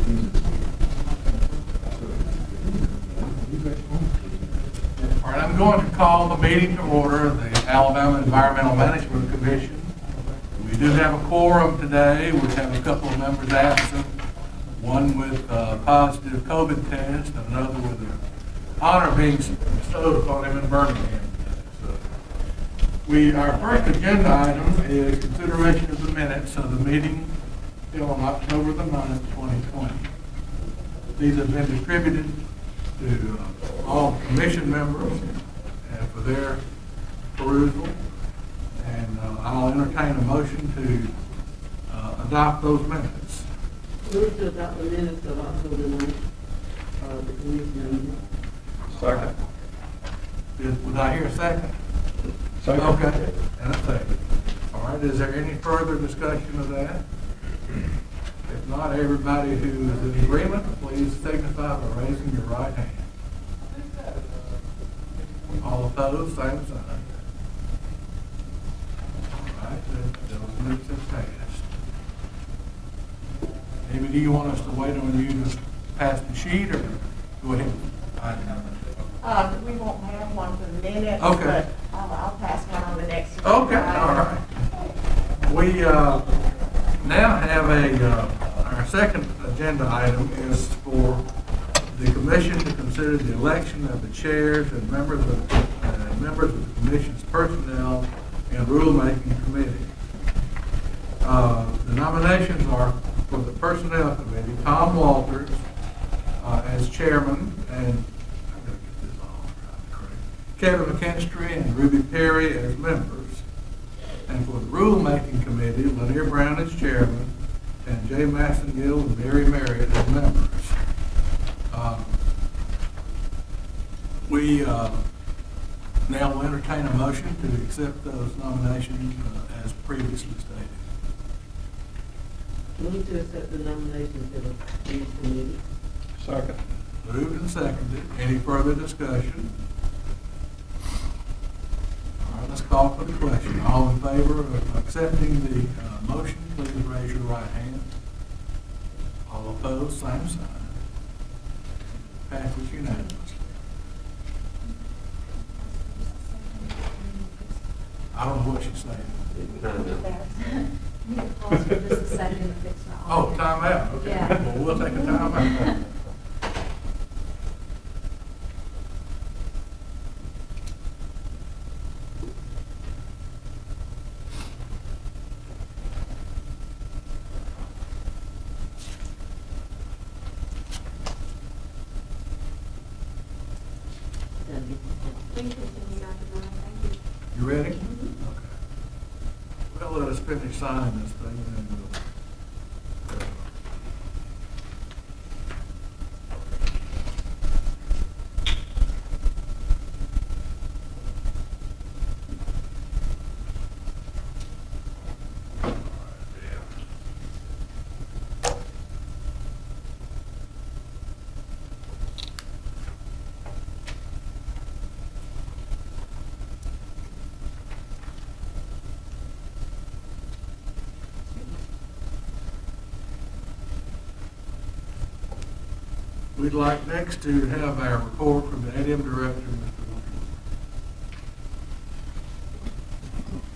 All right, I'm going to call the meeting to order, the Alabama Environmental Management Commission. We do have a quorum today. We have a couple of members absent, one with a positive COVID test and another with an honor being bestowed upon him in Birmingham. Our first agenda item is consideration of the minutes of the meeting held on October the 9th, 2020. These have been distributed to all commission members for their perusal, and I'll entertain a motion to adopt those minutes. Move to adopt the minutes of October 9th, the commission meeting. Second. Would I hear a second? Second. Okay, and a second. All right, is there any further discussion of that? If not, everybody who is in agreement, please signify by raising your right hand. All opposed, same sign. All right, those minutes have passed. Amy, do you want us to wait on you to pass the sheet, or go ahead? We won't have one for the minutes, Okay. but I'll pass one on the next. Okay, all right. We now have our second agenda item is for the commission to consider the election of the chairs and members of the commission's personnel and rulemaking committee. The nominations are for the personnel committee, Tom Walters as chairman, and Kevin McKinstry and Ruby Perry as members. And for the rulemaking committee, Lanier Brown as chairman, and Jay Massengill and Mary Marriott as members. We now will entertain a motion to accept those nominations as previously stated. Move to accept the nomination for the commission meeting. Second. Moved and seconded. Any further discussion? All right, let's call for the question. All in favor of accepting the motion, please raise your right hand. All opposed, same sign. Passes unanimously. I don't know what she's saying. Need to pause for just a second to fix my Oh, audio. time out. Okay. Yeah. Well, we'll take a time out. We can continue, Dr. Brown, thank you. You ready? Okay. Well, let us finish signing this thing and then we'll. We'd like next to have our report from the ADM Director, Mr. Williams.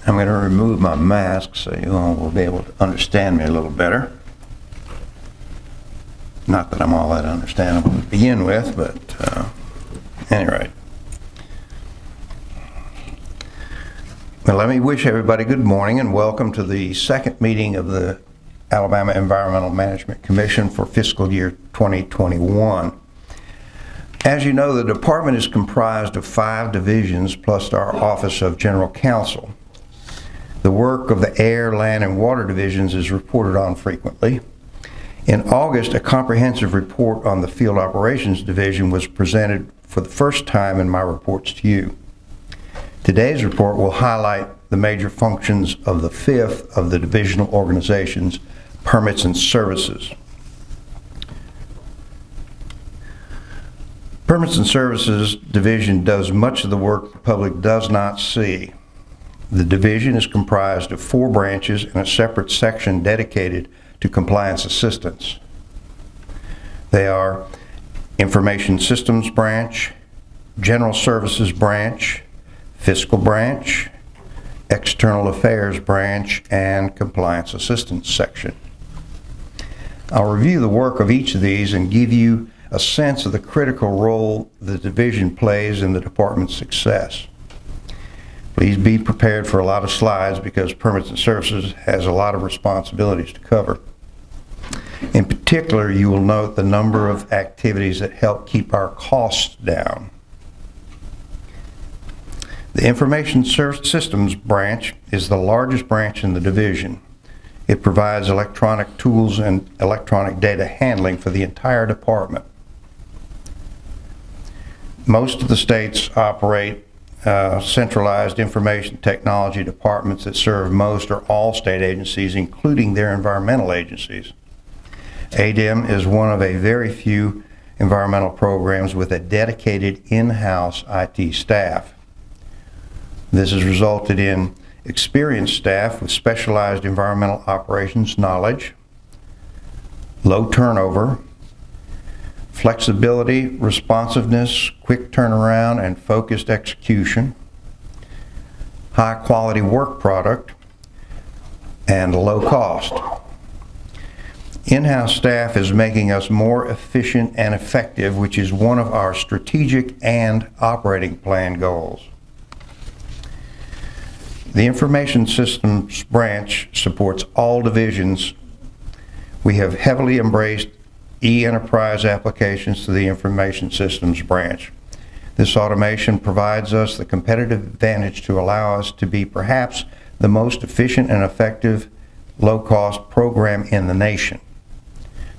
I'm going to remove my mask so you all will be able to understand me a little better. Not that I'm all that understandable to begin with, but anyway. Well, let me wish everybody good morning and welcome to the second meeting of the Alabama Environmental Management Commission for fiscal year 2021. As you know, the department is comprised of 5 divisions plus our Office of General Counsel. The work of the Air, Land, and Water divisions is reported on frequently. In August, a comprehensive report on the Field Operations Division was presented for the first time in my reports to you. Today's report will highlight the major functions of the 5th of the divisional organizations, Permits and Services. Permits and Services Division does much of the work the public does not see. The division is comprised of 4 branches and a separate section dedicated to compliance assistance. They are Information Systems Branch, General Services Branch, Fiscal Branch, External Affairs Branch, and Compliance Assistance Section. I'll review the work of each of these and give you a sense of the critical role the division plays in the department's success. Please be prepared for a lot of slides because Permits and Services has a lot of responsibilities to cover. In particular, you will note the number of activities that help keep our costs down. The Information Systems Branch is the largest branch in the division. It provides electronic tools and electronic data handling for the entire department. Most of the states operate centralized information technology departments that serve most or all state agencies, including their environmental agencies. ADEM is one of a very few environmental programs with a dedicated in-house IT staff. This has resulted in experienced staff with specialized environmental operations knowledge, low turnover, flexibility, responsiveness, quick turnaround, and focused execution, high quality work product, and low cost. In-house staff is making us more efficient and effective, which is one of our strategic and operating plan goals. The Information Systems Branch supports all divisions. We have heavily embraced e-enterprise applications to the Information Systems Branch. This automation provides us the competitive advantage to allow us to be perhaps the most efficient and effective low-cost program in the nation.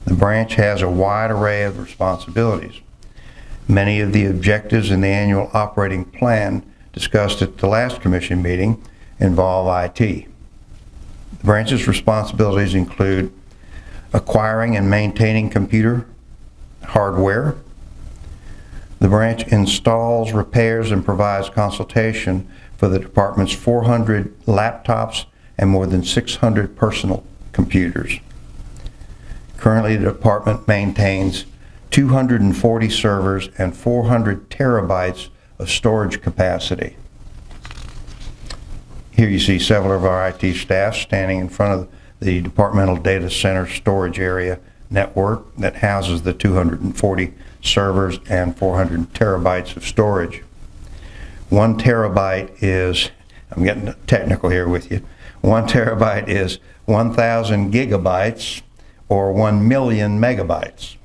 The branch has a wide array of responsibilities. Many of the objectives in the annual operating plan discussed at the last commission meeting involve IT. The branch's responsibilities include acquiring and maintaining computer hardware. The branch installs, repairs, and provides consultation for the department's 400 laptops and more than 600 personal computers. Currently, the department maintains 240 servers and 400 terabytes of storage capacity. Here you see several of our IT staff standing in front of the departmental data center storage area network that houses the 240 servers and 400 terabytes of storage. 1 terabyte is, I'm getting technical here with you, 1 terabyte is 1,000 gigabytes or 1 million megabytes.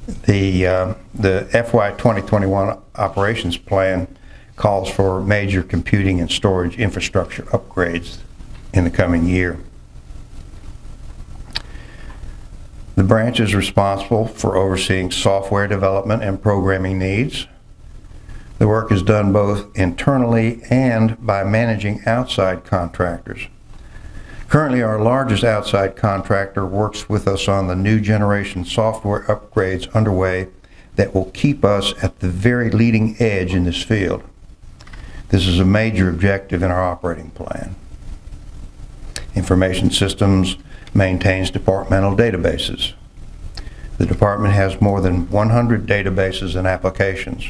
The FY 2021 operations plan calls for major computing and storage infrastructure upgrades in the coming year. The branch is responsible for overseeing software development and programming needs. The work is done both internally and by managing outside contractors. Currently, our largest outside contractor works with us on the new generation software upgrades underway that will keep us at the very leading edge in this field. This is a major objective in our operating plan. Information Systems maintains departmental databases. The department has more than 100 databases and applications.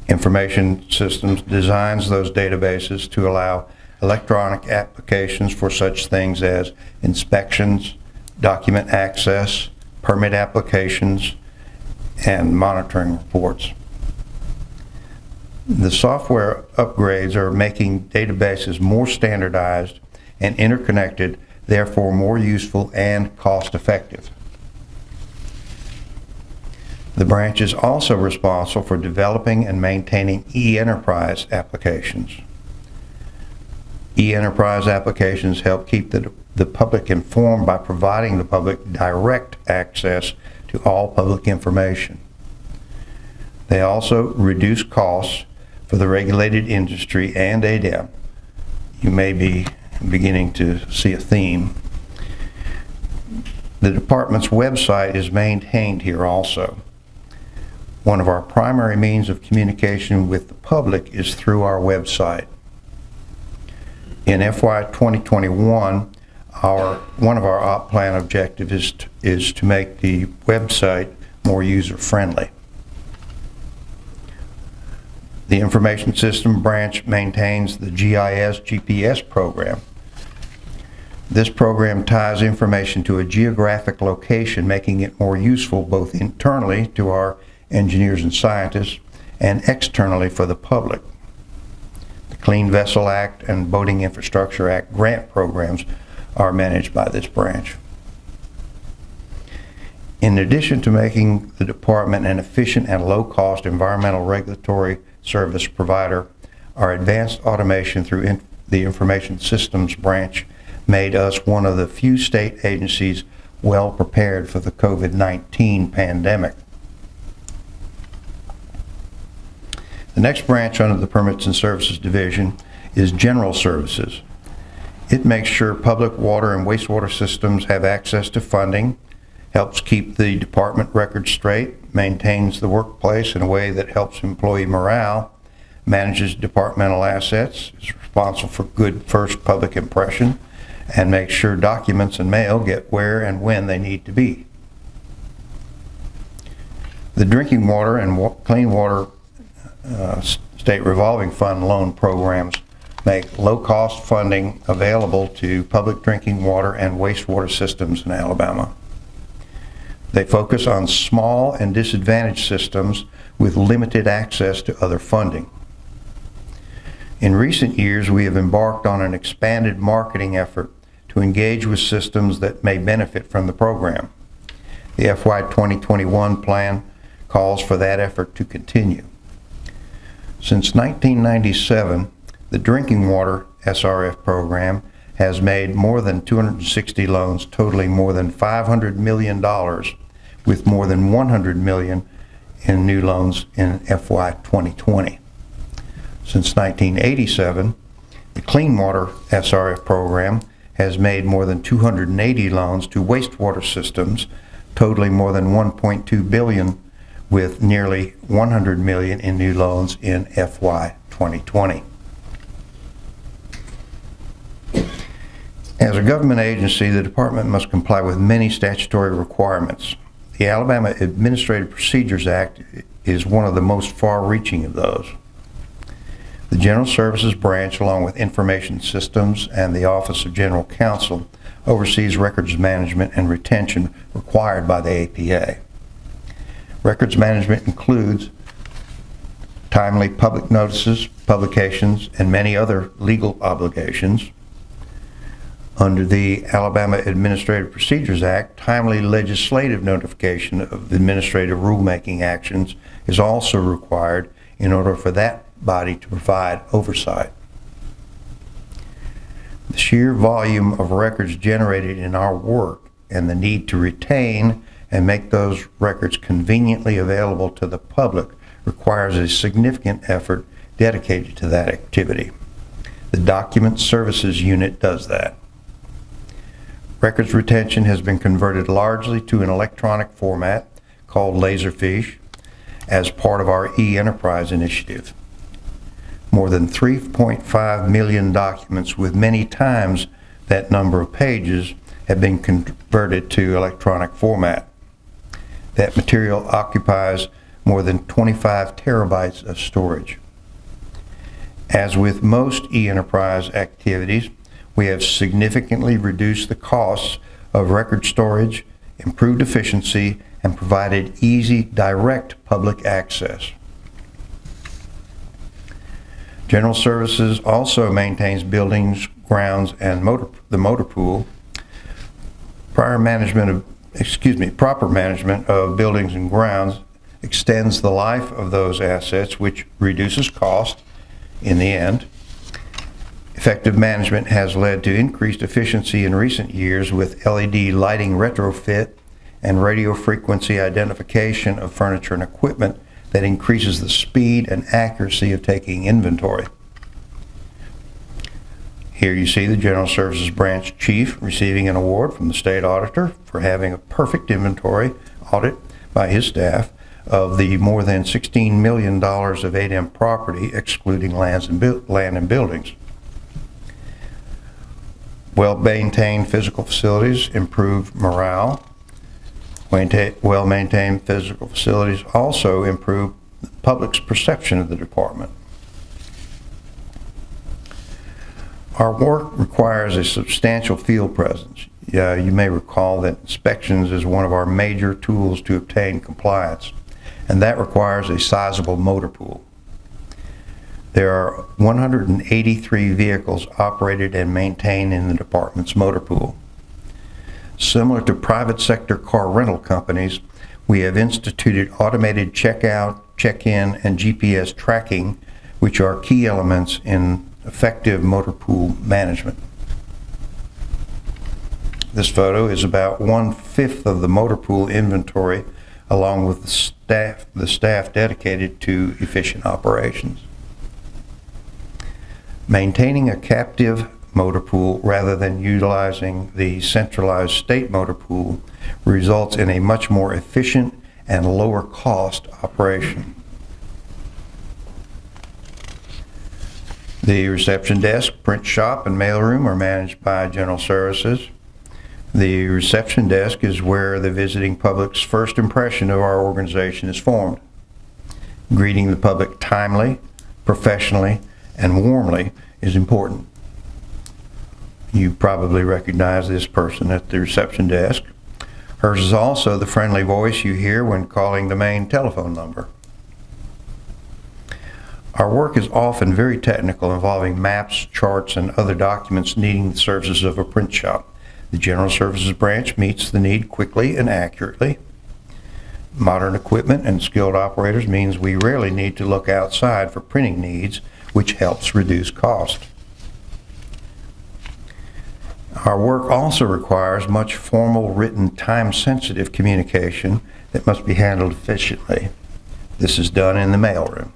Information Systems designs those databases to allow electronic applications for such things as inspections, document access, permit applications, and monitoring reports. The software upgrades are making databases more standardized and interconnected, therefore more useful and cost-effective. The branch is also responsible for developing and maintaining e-enterprise applications. E-enterprise applications help keep the public informed by providing the public direct access to all public information. They also reduce costs for the regulated industry and ADEM. You may be beginning to see a theme. The department's website is maintained here also. One of our primary means of communication with the public is through our website. In FY 2021, One of our op plan objectives is to make the website more user-friendly. The Information System Branch maintains the GIS GPS program. This program ties information to a geographic location, making it more useful both internally to our engineers and scientists and externally for the public. The Clean Vessel Act and Boating Infrastructure Act grant programs are managed by this branch. In addition to making the department an efficient and low-cost environmental regulatory service provider, our advanced automation through the Information Systems Branch made us one of the few state agencies well prepared for the COVID-19 pandemic. The next branch under the Permits and Services Division is General Services. It makes sure public water and wastewater systems have access to funding, helps keep the department records straight, maintains the workplace in a way that helps employee morale, manages departmental assets, is responsible for good first public impression, and makes sure documents and mail get where and when they need to be. The Drinking Water and Clean Water State Revolving Fund loan programs make low-cost funding available to public drinking water and wastewater systems in Alabama. They focus on small and disadvantaged systems with limited access to other funding. In recent years, we have embarked on an expanded marketing effort to engage with systems that may benefit from the program. The FY 2021 plan calls for that effort to continue. Since 1997, the Drinking Water SRF program has made more than 260 loans totaling more than $500 million, with more than $100 million in new loans in FY 2020. Since 1987, the Clean Water SRF program has made more than 280 loans to wastewater systems totaling more than $1.2 billion, with nearly $100 million in new loans in FY 2020. As a government agency, the department must comply with many statutory requirements. The Alabama Administrative Procedures Act is one of the most far-reaching of those. The General Services Branch, along with Information Systems and the Office of General Counsel, oversees records management and retention required by the APA. Records management includes timely public notices, publications, and many other legal obligations. Under the Alabama Administrative Procedures Act, timely legislative notification of administrative rulemaking actions is also required in order for that body to provide oversight. The sheer volume of records generated in our work and the need to retain and make those records conveniently available to the public requires a significant effort dedicated to that activity. The Document Services Unit does that. Records retention has been converted largely to an electronic format called Laserfiche as part of our e-Enterprise initiative. More than 3.5 million documents with many times that number of pages have been converted to electronic format. That material occupies more than 25 terabytes of storage. As with most e-Enterprise activities, we have significantly reduced the costs of record storage, improved efficiency, and provided easy, direct public access. General Services also maintains buildings, grounds, and the motor pool. Proper management of buildings and grounds extends the life of those assets, which reduces cost in the end. Effective management has led to increased efficiency in recent years with LED lighting retrofit and radio frequency identification of furniture and equipment that increases the speed and accuracy of taking inventory. Here you see the General Services Branch Chief receiving an award from the State Auditor for having a perfect inventory audit by his staff of the more than $16 million of ADEM property, excluding land and buildings. Well-maintained physical facilities improve morale. Well-maintained physical facilities also improve the public's perception of the department. Our work requires a substantial field presence. You may recall that inspections is one of our major tools to obtain compliance, and that requires a sizable motor pool. There are 183 vehicles operated and maintained in the department's motor pool. Similar to private sector car rental companies, we have instituted automated checkout, check-in, and GPS tracking, which are key elements in effective motor pool management. This photo is about 1/5 of the motor pool inventory, along with the staff dedicated to efficient operations. Maintaining a captive motor pool rather than utilizing the centralized state motor pool results in a much more efficient and lower cost operation. The reception desk, print shop, and mailroom are managed by General Services. The reception desk is where the visiting public's first impression of our organization is formed. Greeting the public timely, professionally, and warmly is important. You probably recognize this person at the reception desk. Hers is also the friendly voice you hear when calling the main telephone number. Our work is often very technical, involving maps, charts, and other documents needing the services of a print shop. The General Services branch meets the need quickly and accurately. Modern equipment and skilled operators means we rarely need to look outside for printing needs, which helps reduce cost. Our work also requires much formal, written, time-sensitive communication that must be handled efficiently. This is done in the mailroom.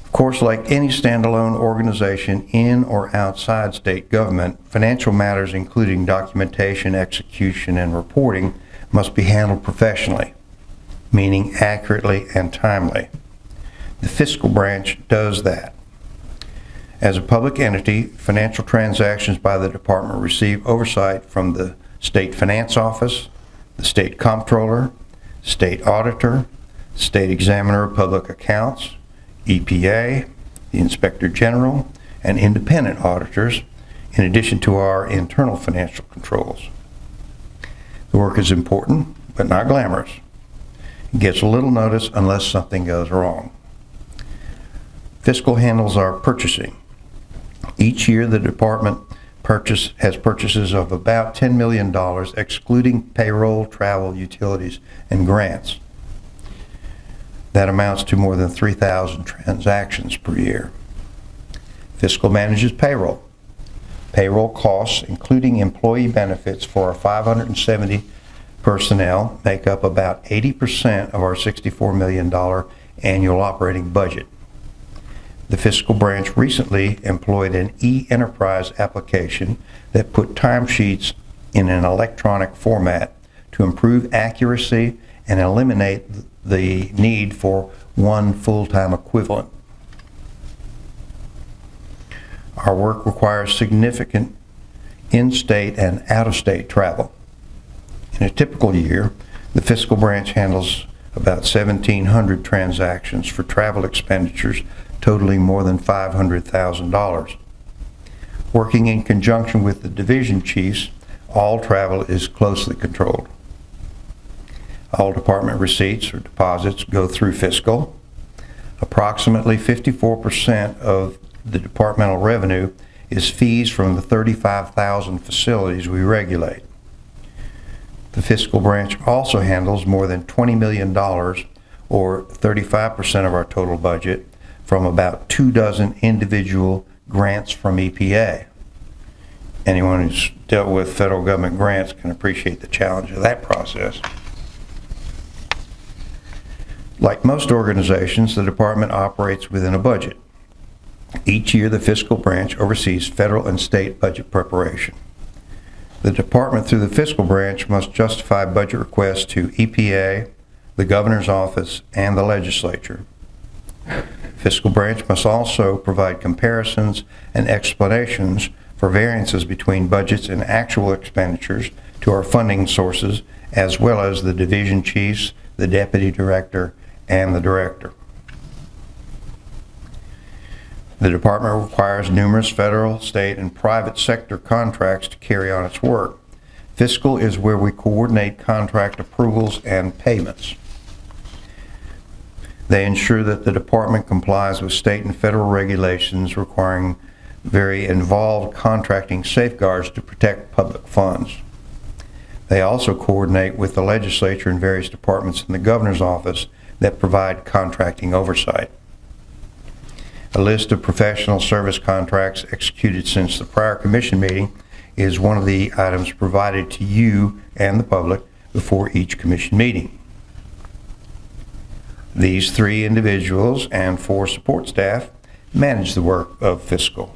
Of course, like any standalone organization in or outside state government, financial matters including documentation, execution, and reporting must be handled professionally, meaning accurately and timely. The fiscal branch does that. As a public entity, financial transactions by the department receive oversight from the State Finance Office, the State Comptroller, State Auditor, State Examiner of Public Accounts, EPA, the Inspector General, and independent auditors, in addition to our internal financial controls. The work is important, but not glamorous. It gets little notice unless something goes wrong. Fiscal handles our purchasing. Each year, the department has purchases of about $10 million, excluding payroll, travel, utilities, and grants. That amounts to more than 3,000 transactions per year. Fiscal manages payroll. Payroll costs, including employee benefits for our 570 personnel, make up about 80% of our $64 million annual operating budget. The fiscal branch recently employed an e-enterprise application that put timesheets in an electronic format to improve accuracy and eliminate the need for one full-time equivalent. Our work requires significant in-state and out-of-state travel. In a typical year, the fiscal branch handles about 1,700 transactions for travel expenditures totaling more than $500,000. Working in conjunction with the division chiefs, all travel is closely controlled. All department receipts or deposits go through fiscal. Approximately 54% of the departmental revenue is fees from the 35,000 facilities we regulate. The fiscal branch also handles more than $20 million, or 35% of our total budget, from about 24 individual grants from EPA. Anyone who's dealt with federal government grants can appreciate the challenge of that process. Like most organizations, the department operates within a budget. Each year, the fiscal branch oversees federal and state budget preparation. The department, through the fiscal branch, must justify budget requests to EPA, the governor's office, and the legislature. Fiscal branch must also provide comparisons and explanations for variances between budgets and actual expenditures to our funding sources, as well as the division chiefs, the deputy director, and the director. The department requires numerous federal, state, and private sector contracts to carry on its work. Fiscal is where we coordinate contract approvals and payments. They ensure that the department complies with state and federal regulations requiring very involved contracting safeguards to protect public funds. They also coordinate with the legislature and various departments in the governor's office that provide contracting oversight. A list of professional service contracts executed since the prior commission meeting is one of the items provided to you and the public before each commission meeting. These 3 individuals and 4 support staff manage the work of fiscal.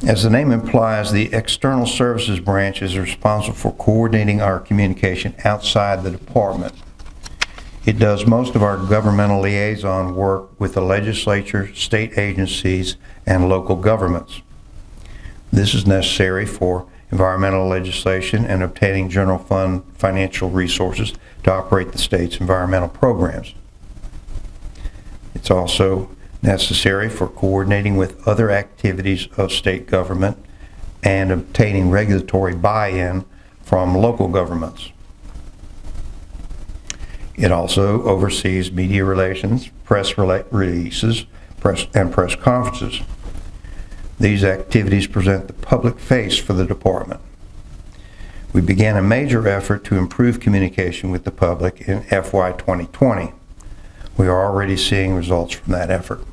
As the name implies, the External Services Branch is responsible for coordinating our communication outside the department. It does most of our governmental liaison work with the legislature, state agencies, and local governments. This is necessary for environmental legislation and obtaining general fund financial resources to operate the state's environmental programs. It's also necessary for coordinating with other activities of state government and obtaining regulatory buy-in from local governments. It also oversees media relations, press releases, and press conferences. These activities present the public face for the department. We began a major effort to improve communication with the public in FY 2020. We are already seeing results from that effort.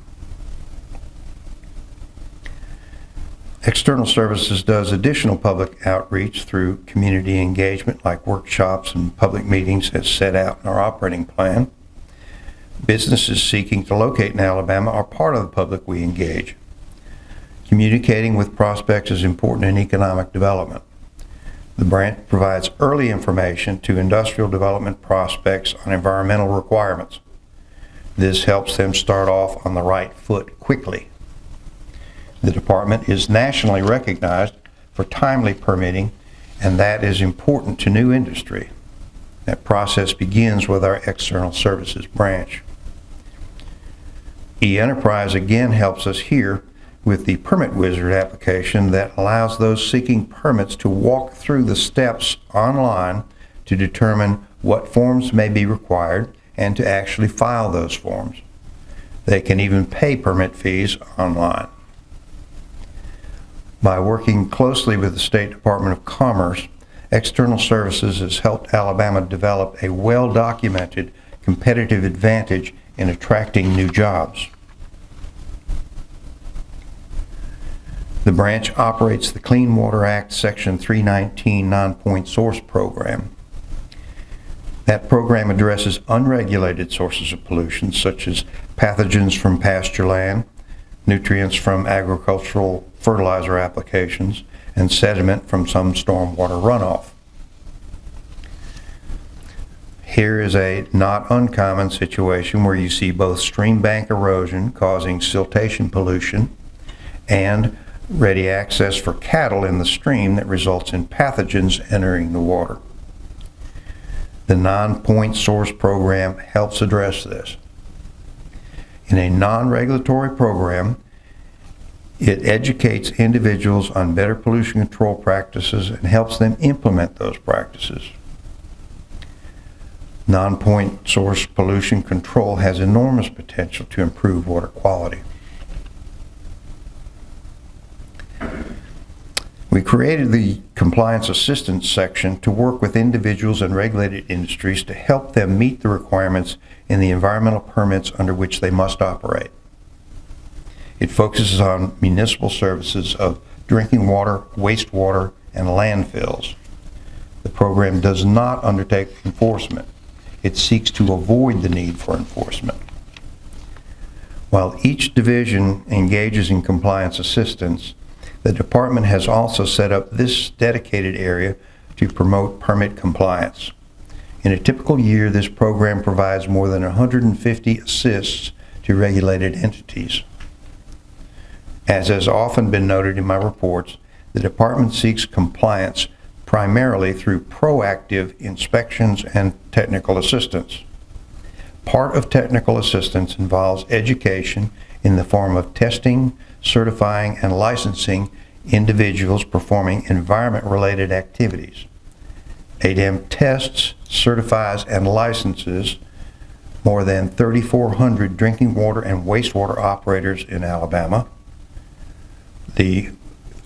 External Services does additional public outreach through community engagement like workshops and public meetings as set out in our operating plan. Businesses seeking to locate in Alabama are part of the public we engage. Communicating with prospects is important in economic development. The branch provides early information to industrial development prospects on environmental requirements. This helps them start off on the right foot quickly. The department is nationally recognized for timely permitting, and that is important to new industry. That process begins with our External Services branch. E-Enterprise again helps us here with the Permit Wizard application that allows those seeking permits to walk through the steps online to determine what forms may be required and to actually file those forms. They can even pay permit fees online. By working closely with the State Department of Commerce, External Services has helped Alabama develop a well-documented competitive advantage in attracting new jobs. The branch operates the Clean Water Act Section 319 Non-Point Source Program. That program addresses unregulated sources of pollution such as pathogens from pasture land, nutrients from agricultural fertilizer applications, and sediment from some stormwater runoff. Here is a not uncommon situation where you see both stream bank erosion causing siltation pollution and ready access for cattle in the stream that results in pathogens entering the water. The Non-Point Source Program helps address this. In a non-regulatory program, it educates individuals on better pollution control practices and helps them implement those practices. Non-point source pollution control has enormous potential to improve water quality. We created the Compliance Assistance section to work with individuals and regulated industries to help them meet the requirements in the environmental permits under which they must operate. It focuses on municipal services of drinking water, wastewater, and landfills. The program does not undertake enforcement. It seeks to avoid the need for enforcement. While each division engages in compliance assistance, the department has also set up this dedicated area to promote permit compliance. In a typical year, this program provides more than 150 assists to regulated entities. As has often been noted in my reports, the department seeks compliance primarily through proactive inspections and technical assistance. Part of technical assistance involves education in the form of testing, certifying, and licensing individuals performing environment-related activities. ADEM tests, certifies, and licenses more than 3,400 drinking water and wastewater operators in Alabama, the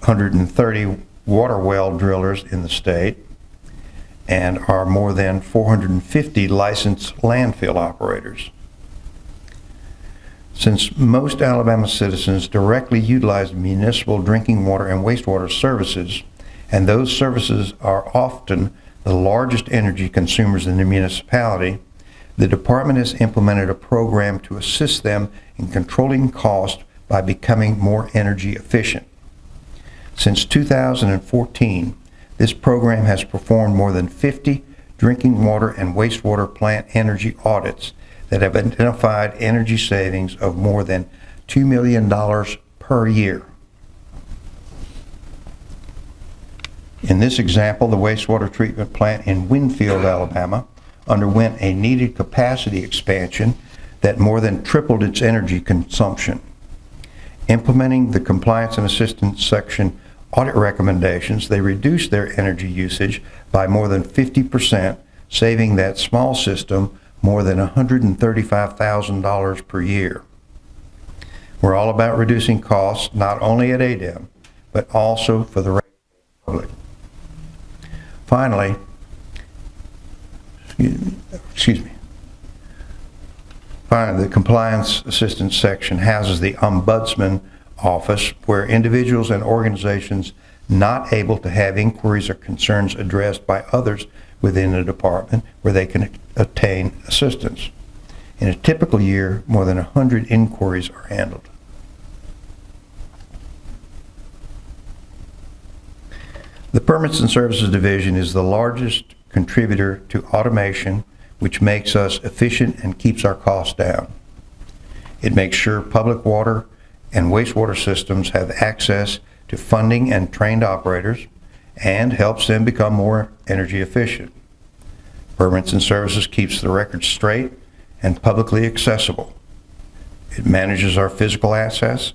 130 water well drillers in the state, and are more than 450 licensed landfill operators. Since most Alabama citizens directly utilize municipal drinking water and wastewater services, and those services are often the largest energy consumers in the municipality, the department has implemented a program to assist them in controlling costs by becoming more energy efficient. Since 2014, this program has performed more than 50 drinking water and wastewater plant energy audits that have identified energy savings of more than $2 million per year. In this example, the wastewater treatment plant in Winfield, Alabama, underwent a needed capacity expansion that more than tripled its energy consumption. Implementing the compliance and assistance section audit recommendations, they reduced their energy usage by more than 50%, saving that small system more than $135,000 per year. We're all about reducing costs, not only at ADEM, but also for the public. Finally, Finally, the compliance assistance section houses the Ombudsman Office, where individuals and organizations not able to have inquiries or concerns addressed by others within the department, where they can obtain assistance. In a typical year, more than 100 inquiries are handled. The Permits and Services Division is the largest contributor to automation, which makes us efficient and keeps our costs down. It makes sure public water and wastewater systems have access to funding and trained operators, and helps them become more energy efficient. Permits and Services keeps the records straight and publicly accessible. It manages our physical assets,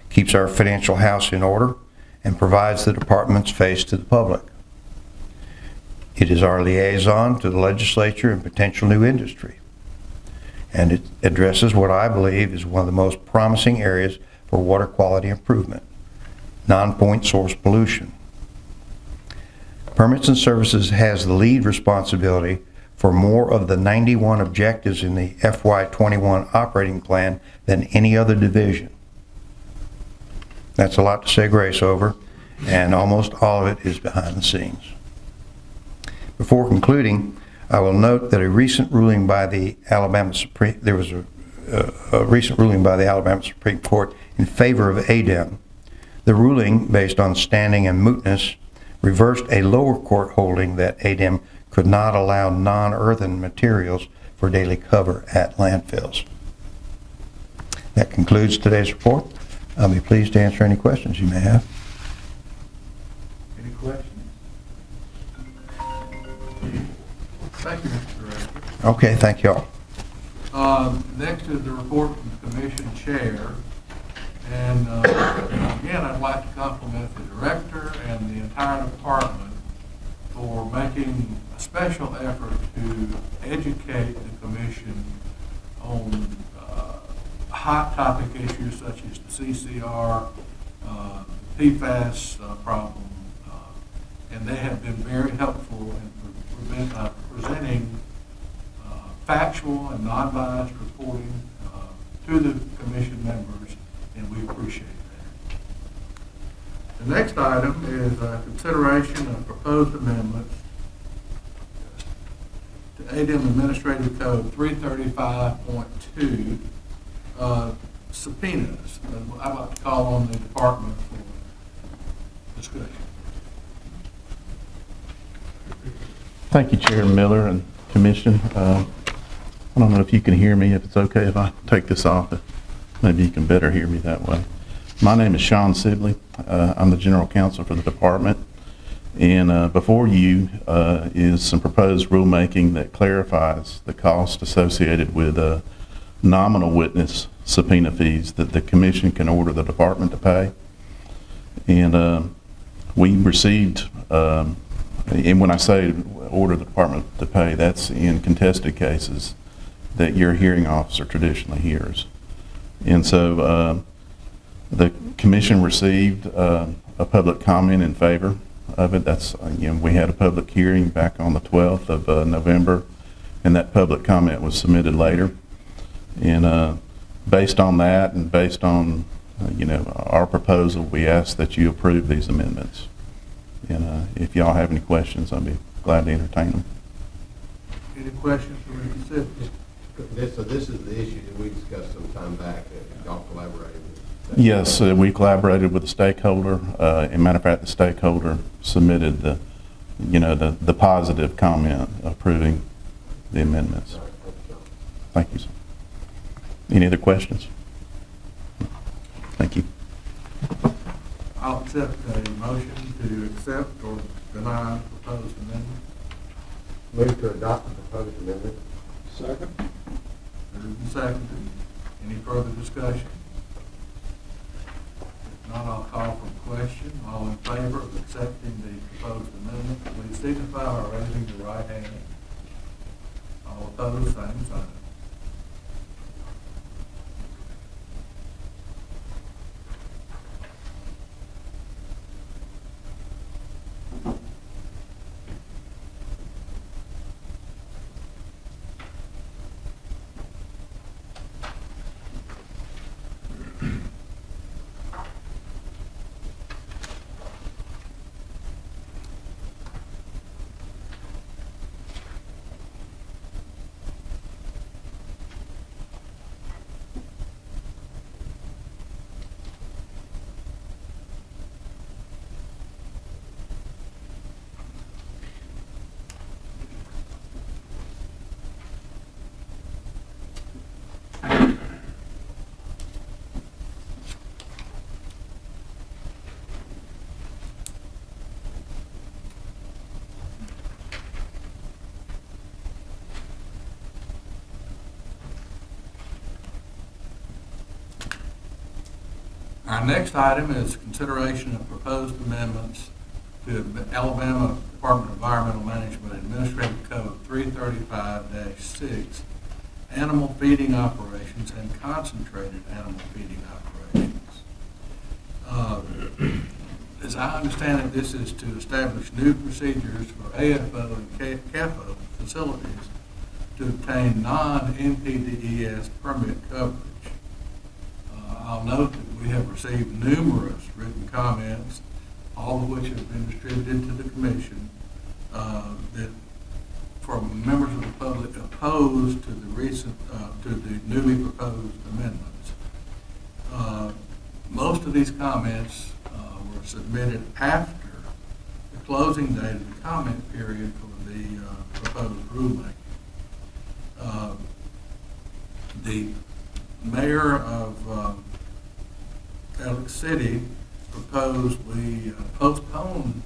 keeps our financial house in order, and provides the department's face to the public. It is our liaison to the legislature and potential new industry. And it addresses what I believe is one of the most promising areas for water quality improvement: non-point source pollution. Permits and Services has the lead responsibility for more of the 91 objectives in the FY21 operating plan than any other division. That's a lot to say grace over, and almost all of it is behind the scenes. Before concluding, I will note that a recent ruling by the Alabama Supreme Court in favor of ADEM. The ruling, based on standing and mootness, reversed a lower court holding that ADEM could not allow non-earthen materials for daily cover at landfills. That concludes today's report. I'll be pleased to answer any questions you may have. Any questions? Thank you, Mr. Director. Okay, thank you all. Next is the report from the Commission Chair. And again, I'd like to compliment the Director and the entire department for making a special effort to educate the Commission on hot topic issues such as the CCR, PFAS problem, and they have been very helpful in presenting factual and non-biased reporting to the Commission members, and we appreciate that. The next item is consideration of proposed amendments to ADEM Administrative Code 335.2, subpoenas. I'd like to call on the department for discussion. Thank you, Chair Miller, and Commission. I don't know if you can hear me, if it's okay if I take this off. Maybe you can better hear me that way. My name is Sean Sibley. I'm the General Counsel for the department. And before you is some proposed rulemaking that clarifies the cost associated with nominal witness subpoena fees that the Commission can order the department to pay. And we received, and when I say order the department to pay, that's in contested cases that your hearing officer traditionally hears. And so the Commission received a public comment in favor of it. That's, we had a public hearing back on the 12th of November, and that public comment was submitted later. And based on that and based on, our proposal, we ask that you approve these amendments. And if y'all have any questions, I'd be glad to entertain them. Any questions for Mr. Sibley? So this is the issue that we discussed some time back that y'all collaborated with? Yes, we collaborated with the stakeholder. As a matter of fact, the stakeholder submitted the positive comment approving the amendments. All right, thank you, Sean. Thank you, sir. Any other questions? Thank you. I'll accept a motion to accept or deny the proposed amendment. Move to adopt the proposed amendment. Second. Moved and seconded. Any further discussion? If not, I'll call for the question. All in favor of accepting the proposed amendment, please signify by raising your right hand. All opposed, same sign. Our next item is consideration of proposed amendments to Alabama Department of Environmental Management Administrative Code 335-6, animal feeding operations and concentrated animal feeding operations. As I understand it, this is to establish new procedures for AFO and CAFO facilities to obtain non-NPDES permit coverage. I'll note that we have received numerous written comments, all of which have been distributed to the Commission, that from members of the public opposed to the recent, to the newly proposed amendments. Most of these comments were submitted after the closing date of the comment period for the proposed rulemaking. The mayor of Alex City proposed we postpone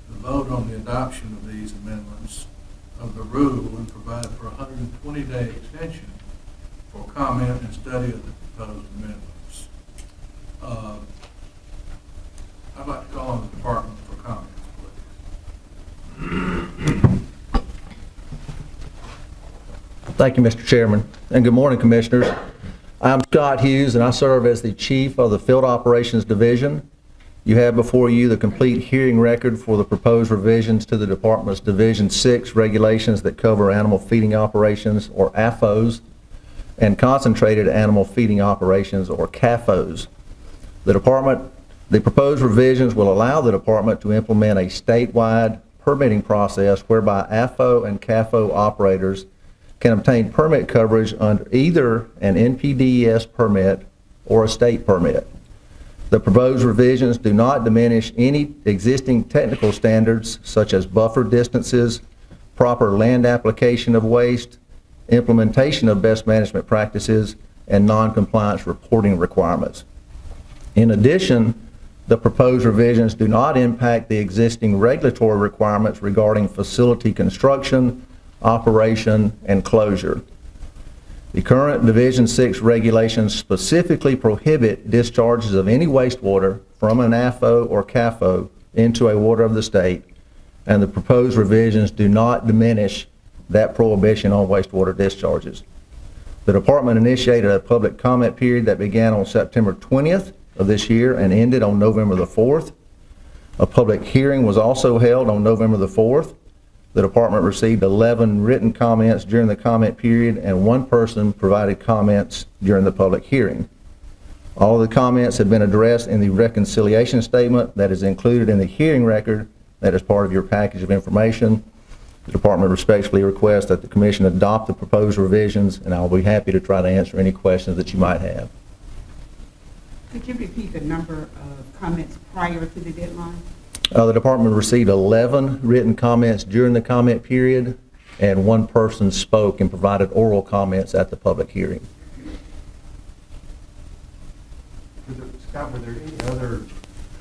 the vote on the adoption of these amendments of the rule and provide for a 120-day extension for comment and study of the proposed amendments. I'd like to call on the department for comments, please. Thank you, Mr. Chairman, and good morning, Commissioners. I'm Scott Hughes, and I serve as the Chief of the Field Operations Division. You have before you the complete hearing record for the proposed revisions to the Department's Division 6 regulations that cover animal feeding operations, or AFOs, and concentrated animal feeding operations, or CAFOs. The proposed revisions will allow the Department to implement a statewide permitting process whereby AFO and CAFO operators can obtain permit coverage under either an NPDES permit or a state permit. The proposed revisions do not diminish any existing technical standards such as buffer distances, proper land application of waste, implementation of best management practices, and non-compliance reporting requirements. In addition, the proposed revisions do not impact the existing regulatory requirements regarding facility construction, operation, and closure. The current Division 6 regulations specifically prohibit discharges of any wastewater from an AFO or CAFO into a water of the state, and the proposed revisions do not diminish that prohibition on wastewater discharges. The department initiated a public comment period that began on September 20th of this year and ended on November the 4th. A public hearing was also held on November the 4th. The department received 11 written comments during the comment period, and one person provided comments during the public hearing. All of the comments have been addressed in the reconciliation statement that is included in the hearing record that is part of your package of information. The department respectfully requests that the commission adopt the proposed revisions, and I'll be happy to try to answer any questions that you might have. Could you repeat the number of comments prior to the deadline? The department received 11 written comments during the comment period, and one person spoke and provided oral comments at the public hearing. Scott, were there any other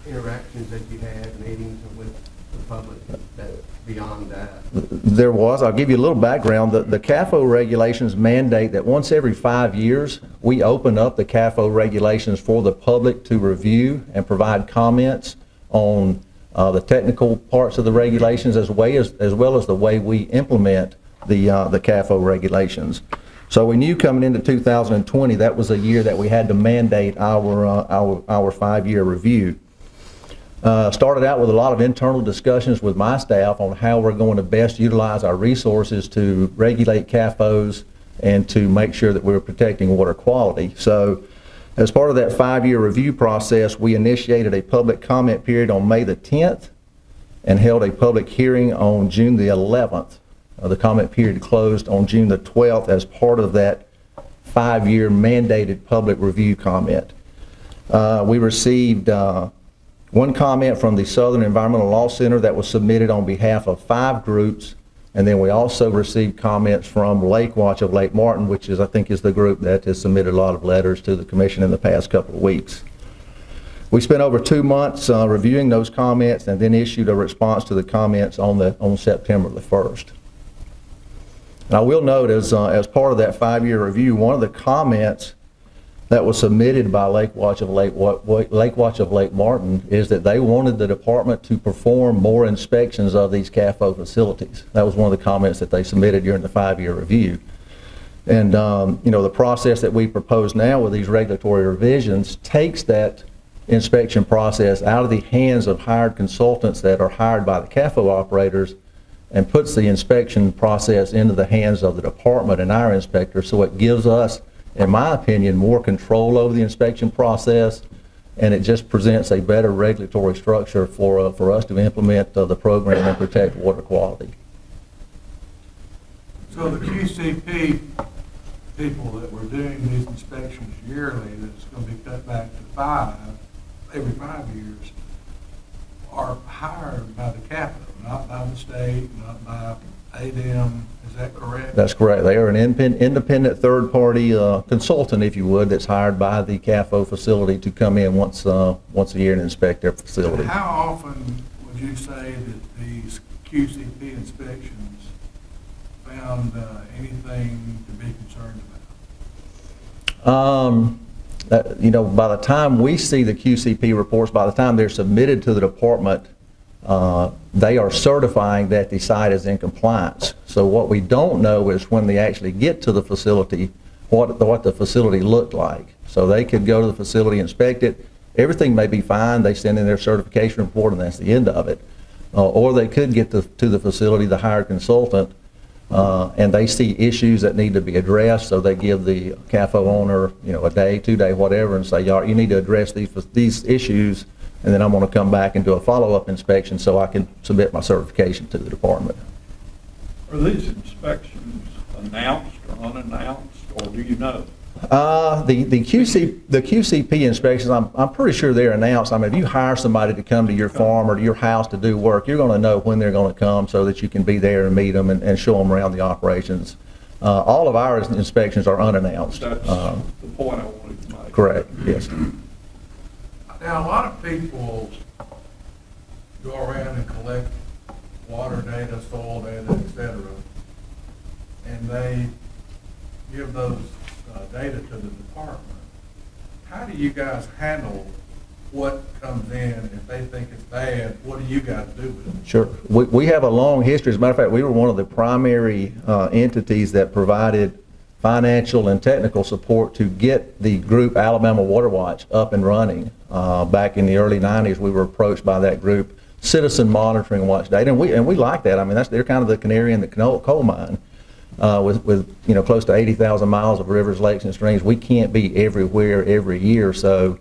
interactions that you had, meetings with the public that beyond that? There was. I'll give you a little background. The CAFO regulations mandate that once every 5 years, we open up the CAFO regulations for the public to review and provide comments on the technical parts of the regulations as well as the way we implement the CAFO regulations. So we knew coming into 2020 that was a year that we had to mandate our 5-year review. Started out with a lot of internal discussions with my staff on how we're going to best utilize our resources to regulate CAFOs and to make sure that we're protecting water quality. So as part of that 5-year review process, we initiated a public comment period on May the 10th and held a public hearing on June the 11th. The comment period closed on June the 12th as part of that 5-year mandated public review comment. We received one comment from the Southern Environmental Law Center that was submitted on behalf of 5 groups, and then we also received comments from Lake Watch of Lake Martin, which I think is the group that has submitted a lot of letters to the commission in the past couple of weeks. We spent over 2 months reviewing those comments and then issued a response to the comments on September the 1st. And I will note as part of that 5-year review, one of the comments that was submitted by Lake Watch of Lake Martin is that they wanted the department to perform more inspections of these CAFO facilities. That was one of the comments that they submitted during the 5-year review. And you know, the process that we propose now with these regulatory revisions takes that inspection process out of the hands of hired consultants that are hired by the CAFO operators and puts the inspection process into the hands of the department and our inspectors, so it gives us, in my opinion, more control over the inspection process, and it just presents a better regulatory structure for us to implement the program and protect water quality. So the QCP people that were doing these inspections yearly, that's going to be cut back to 5 every 5 years, are hired by the CAFO, not by the state, not by ADEM. Is that correct? That's correct. They are an independent third-party consultant, if you would, that's hired by the CAFO facility to come in once a year and inspect their facility. How often would you say that these QCP inspections found anything to be concerned about? You know, by the time we see the QCP reports, by the time they're submitted to the department, they are certifying that the site is in compliance. So what we don't know is when they actually get to the facility, what the facility looked like. So they could go to the facility, inspect it, everything may be fine, they send in their certification report and that's the end of it. Or they could get to the facility, the hired consultant, and they see issues that need to be addressed, so they give the CAFO owner, you know, a day, 2 day, whatever, and say, you need to address these issues, and then I'm going to come back and do a follow-up inspection so I can submit my certification to the department. Are these inspections announced or unannounced, or do you know? The QCP inspections, I'm pretty sure they're announced. I mean, if you hire somebody to come to your farm or to your house to do work, you're going to know when they're going to come so that you can be there and meet them and show them around the operations. All of our inspections are unannounced. That's the point I wanted to make. Correct, yes. Now, a lot of people go around and collect water data, soil data, et cetera, and they give those data to the department. How do you guys handle what comes in? If they think it's bad, what do you guys do with it? Sure. We have a long history. As a matter of fact, we were one of the primary entities that provided financial and technical support to get the group Alabama Water Watch up and running. Back in the early 90s, we were approached by that group, Citizen Monitoring Watch Data, and we like that. I mean, they're kind of the canary in the coal mine. With close to 80,000 miles of rivers, lakes, and streams, we can't be everywhere every year. So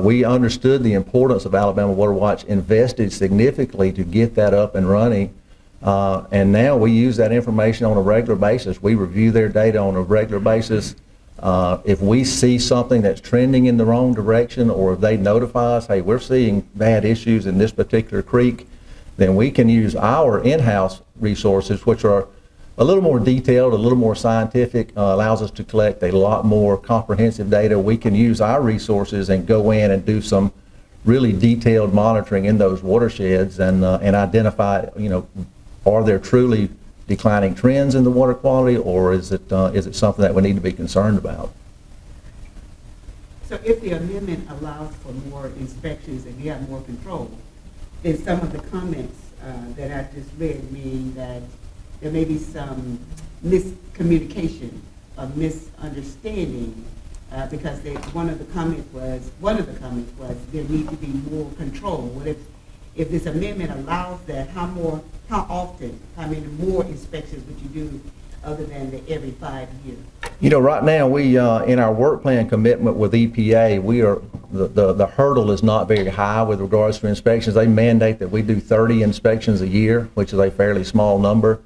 we understood the importance of Alabama Water Watch, invested significantly to get that up and running. And now we use that information on a regular basis. We review their data on a regular basis. If we see something that's trending in the wrong direction, or if they notify us, hey, we're seeing bad issues in this particular creek, then we can use our in-house resources, which are a little more detailed, a little more scientific, allows us to collect a lot more comprehensive data. We can use our resources and go in and do some really detailed monitoring in those watersheds and identify, are there truly declining trends in the water quality, or is it something that we need to be concerned about? So if the amendment allows for more inspections and you have more control, then some of the comments that I just read mean that there may be some miscommunication or misunderstanding because one of the comments was there need to be more control. What if this amendment allows that? How often? How many more inspections would you do other than the every 5 years? Right now we in our work plan commitment with EPA, we are the hurdle is not very high with regards to inspections. They mandate that we do 30 inspections a year, which is a fairly small number.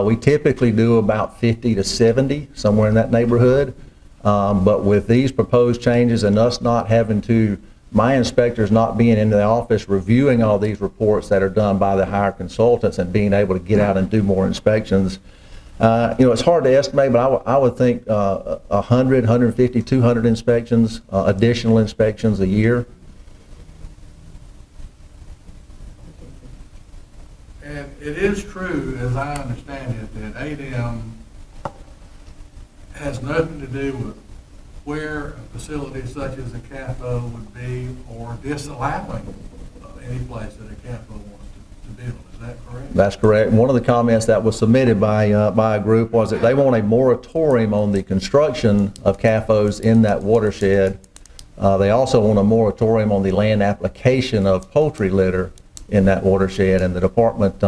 We typically do about 50 to 70, somewhere in that neighborhood. But with these proposed changes and us not having to, my inspectors not being in the office reviewing all these reports that are done by the hired consultants and being able to get out and do more inspections, it's hard to estimate, but I would think 100, 150, 200 inspections, additional inspections a year. And it is true, as I understand it, that ADM has nothing to do with where a facility such as a CAFO would be, or disallowing any place that a CAFO wants to build. Is that correct? That's correct. One of the comments that was submitted by a group was that they want a moratorium on the construction of CAFOs in that watershed. They also want a moratorium on the land application of poultry litter in that watershed, and the department,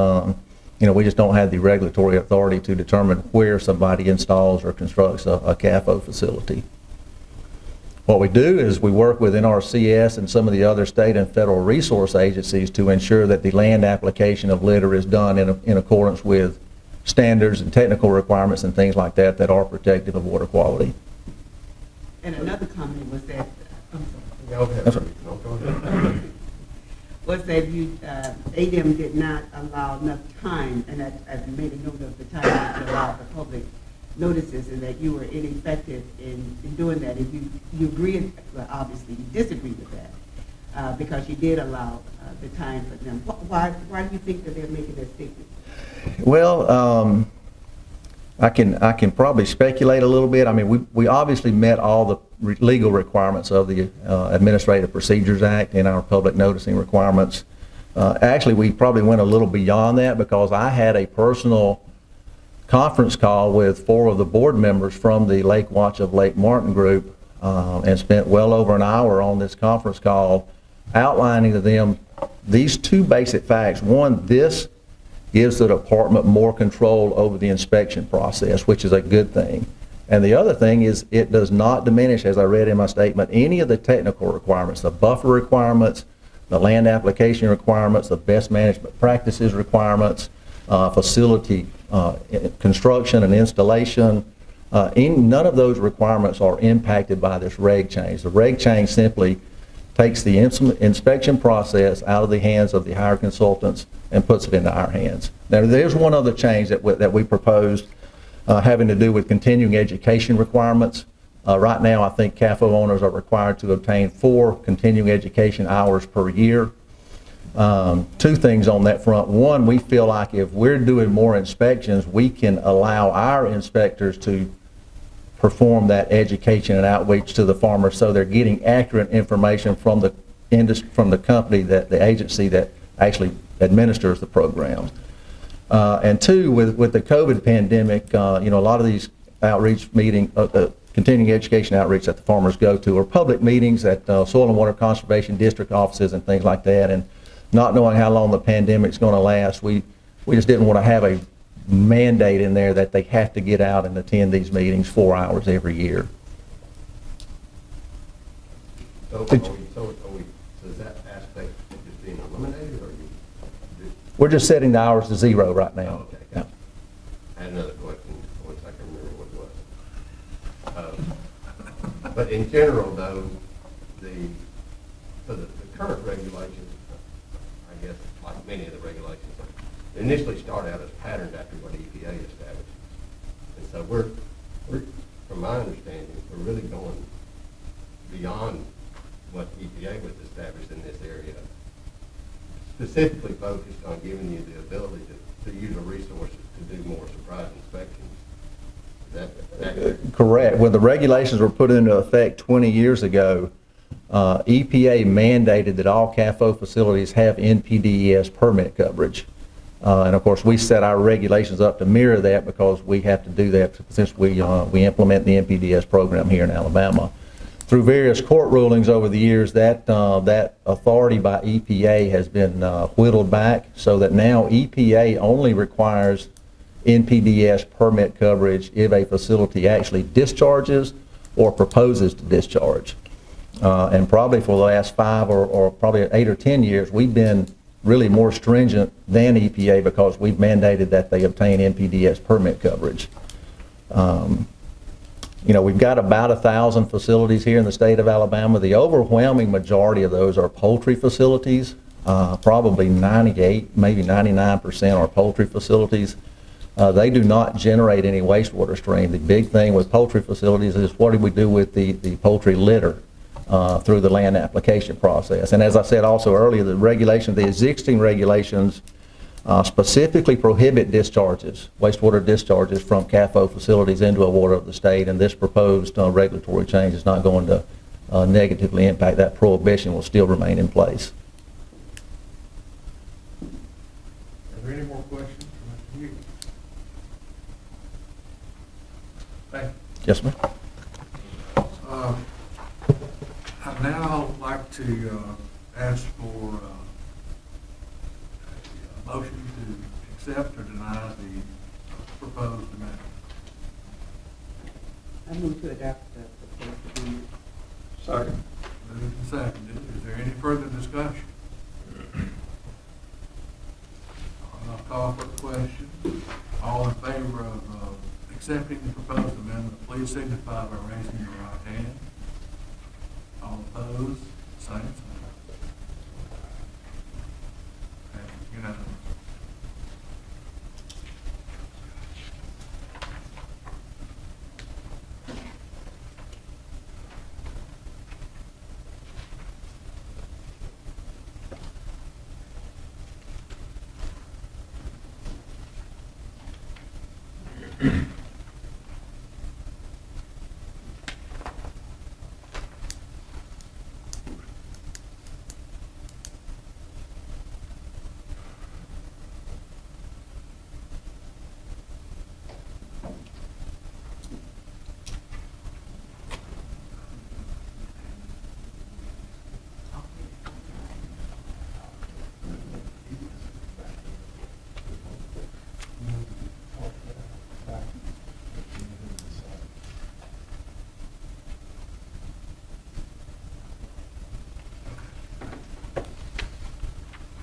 we just don't have the regulatory authority to determine where somebody installs or constructs a CAFO facility. What we do is we work with NRCS and some of the other state and federal resource agencies to ensure that the land application of litter is done in accordance with standards and technical requirements and things like that are protective of water quality. And another comment was that, That's right. was that ADM did not allow enough time, and I made a note of the time that you allowed the public notices, and that you were ineffective in doing that. If you agree, well, obviously you disagree with that, because you did allow the time for them. Why do you think that they're making that statement? Well, I can probably speculate a little bit. I mean, we obviously met all the legal requirements of the Administrative Procedures Act and our public noticing requirements. Actually, we probably went a little beyond that, because I had a personal conference call with 4 of the board members from the Lake Watch of Lake Martin group and spent well over an hour on this conference call outlining to them these 2 basic facts. One, this gives the department more control over the inspection process, which is a good thing. And the other thing is it does not diminish, as I read in my statement, any of the technical requirements, the buffer requirements, the land application requirements, the best management practices requirements, facility construction and installation, None of those requirements are impacted by this reg change. The reg change simply takes the inspection process out of the hands of the hire consultants and puts it into our hands. Now, there's one other change that we proposed having to do with continuing education requirements. Right now, I think CAFO owners are required to obtain 4 continuing education hours per year. 2 things on that front. One, we feel like if we're doing more inspections, we can allow our inspectors to perform that education and outreach to the farmers so they're getting accurate information from the company, the agency that actually administers the programs. And 2, with the COVID pandemic, a lot of these outreach continuing education outreach that the farmers go to are public meetings at Soil and Water Conservation District offices and things like that. And not knowing how long the pandemic's going to last, we just didn't want to have a mandate in there that they have to get out and attend these meetings 4 hours every year. So is that aspect just being eliminated, or you? We're just setting the hours to 0 right now. Oh, okay. Yeah. I had another question, once I can remember what it was. But in general, though, the current regulations, I guess, like many of the regulations, initially start out as patterned after what EPA establishes. And so we're, from my understanding, we're really going beyond what EPA was established in this area, specifically focused on giving you the ability to use a resource to do more surprise inspections. Is that accurate? Correct. When the regulations were put into effect 20 years ago, EPA mandated that all CAFO facilities have NPDES permit coverage. And of course, we set our regulations up to mirror that because we have to do that since we implement the NPDES program here in Alabama. Through various court rulings over the years, that authority by EPA has been whittled back so that now EPA only requires NPDES permit coverage if a facility actually discharges or proposes to discharge. And probably for the last 5 or probably 8 or 10 years, we've been really more stringent than EPA because we've mandated that they obtain NPDES permit coverage. We've got about 1,000 facilities here in the state of Alabama. The overwhelming majority of those are poultry facilities. Probably 98, maybe 99% are poultry facilities. They do not generate any wastewater stream. The big thing with poultry facilities is what do we do with the poultry litter through the land application process. And as I said also earlier, the existing regulations specifically prohibit discharges, wastewater discharges from CAFO facilities into a water of the state, and this proposed regulatory change is not going to negatively impact that prohibition, will still remain in place. Are there any more questions from Mr. Hughes? Thank you. Yes, ma'am. I'd now like to ask for a motion to accept or deny the proposed amendment. I move to adopt the proposed amendment. Second. Moved and seconded. Is there any further discussion? I'll call for the question. All in favor of accepting the proposed amendment, please signify by raising your right hand. All opposed, same sign. Okay, unanimous.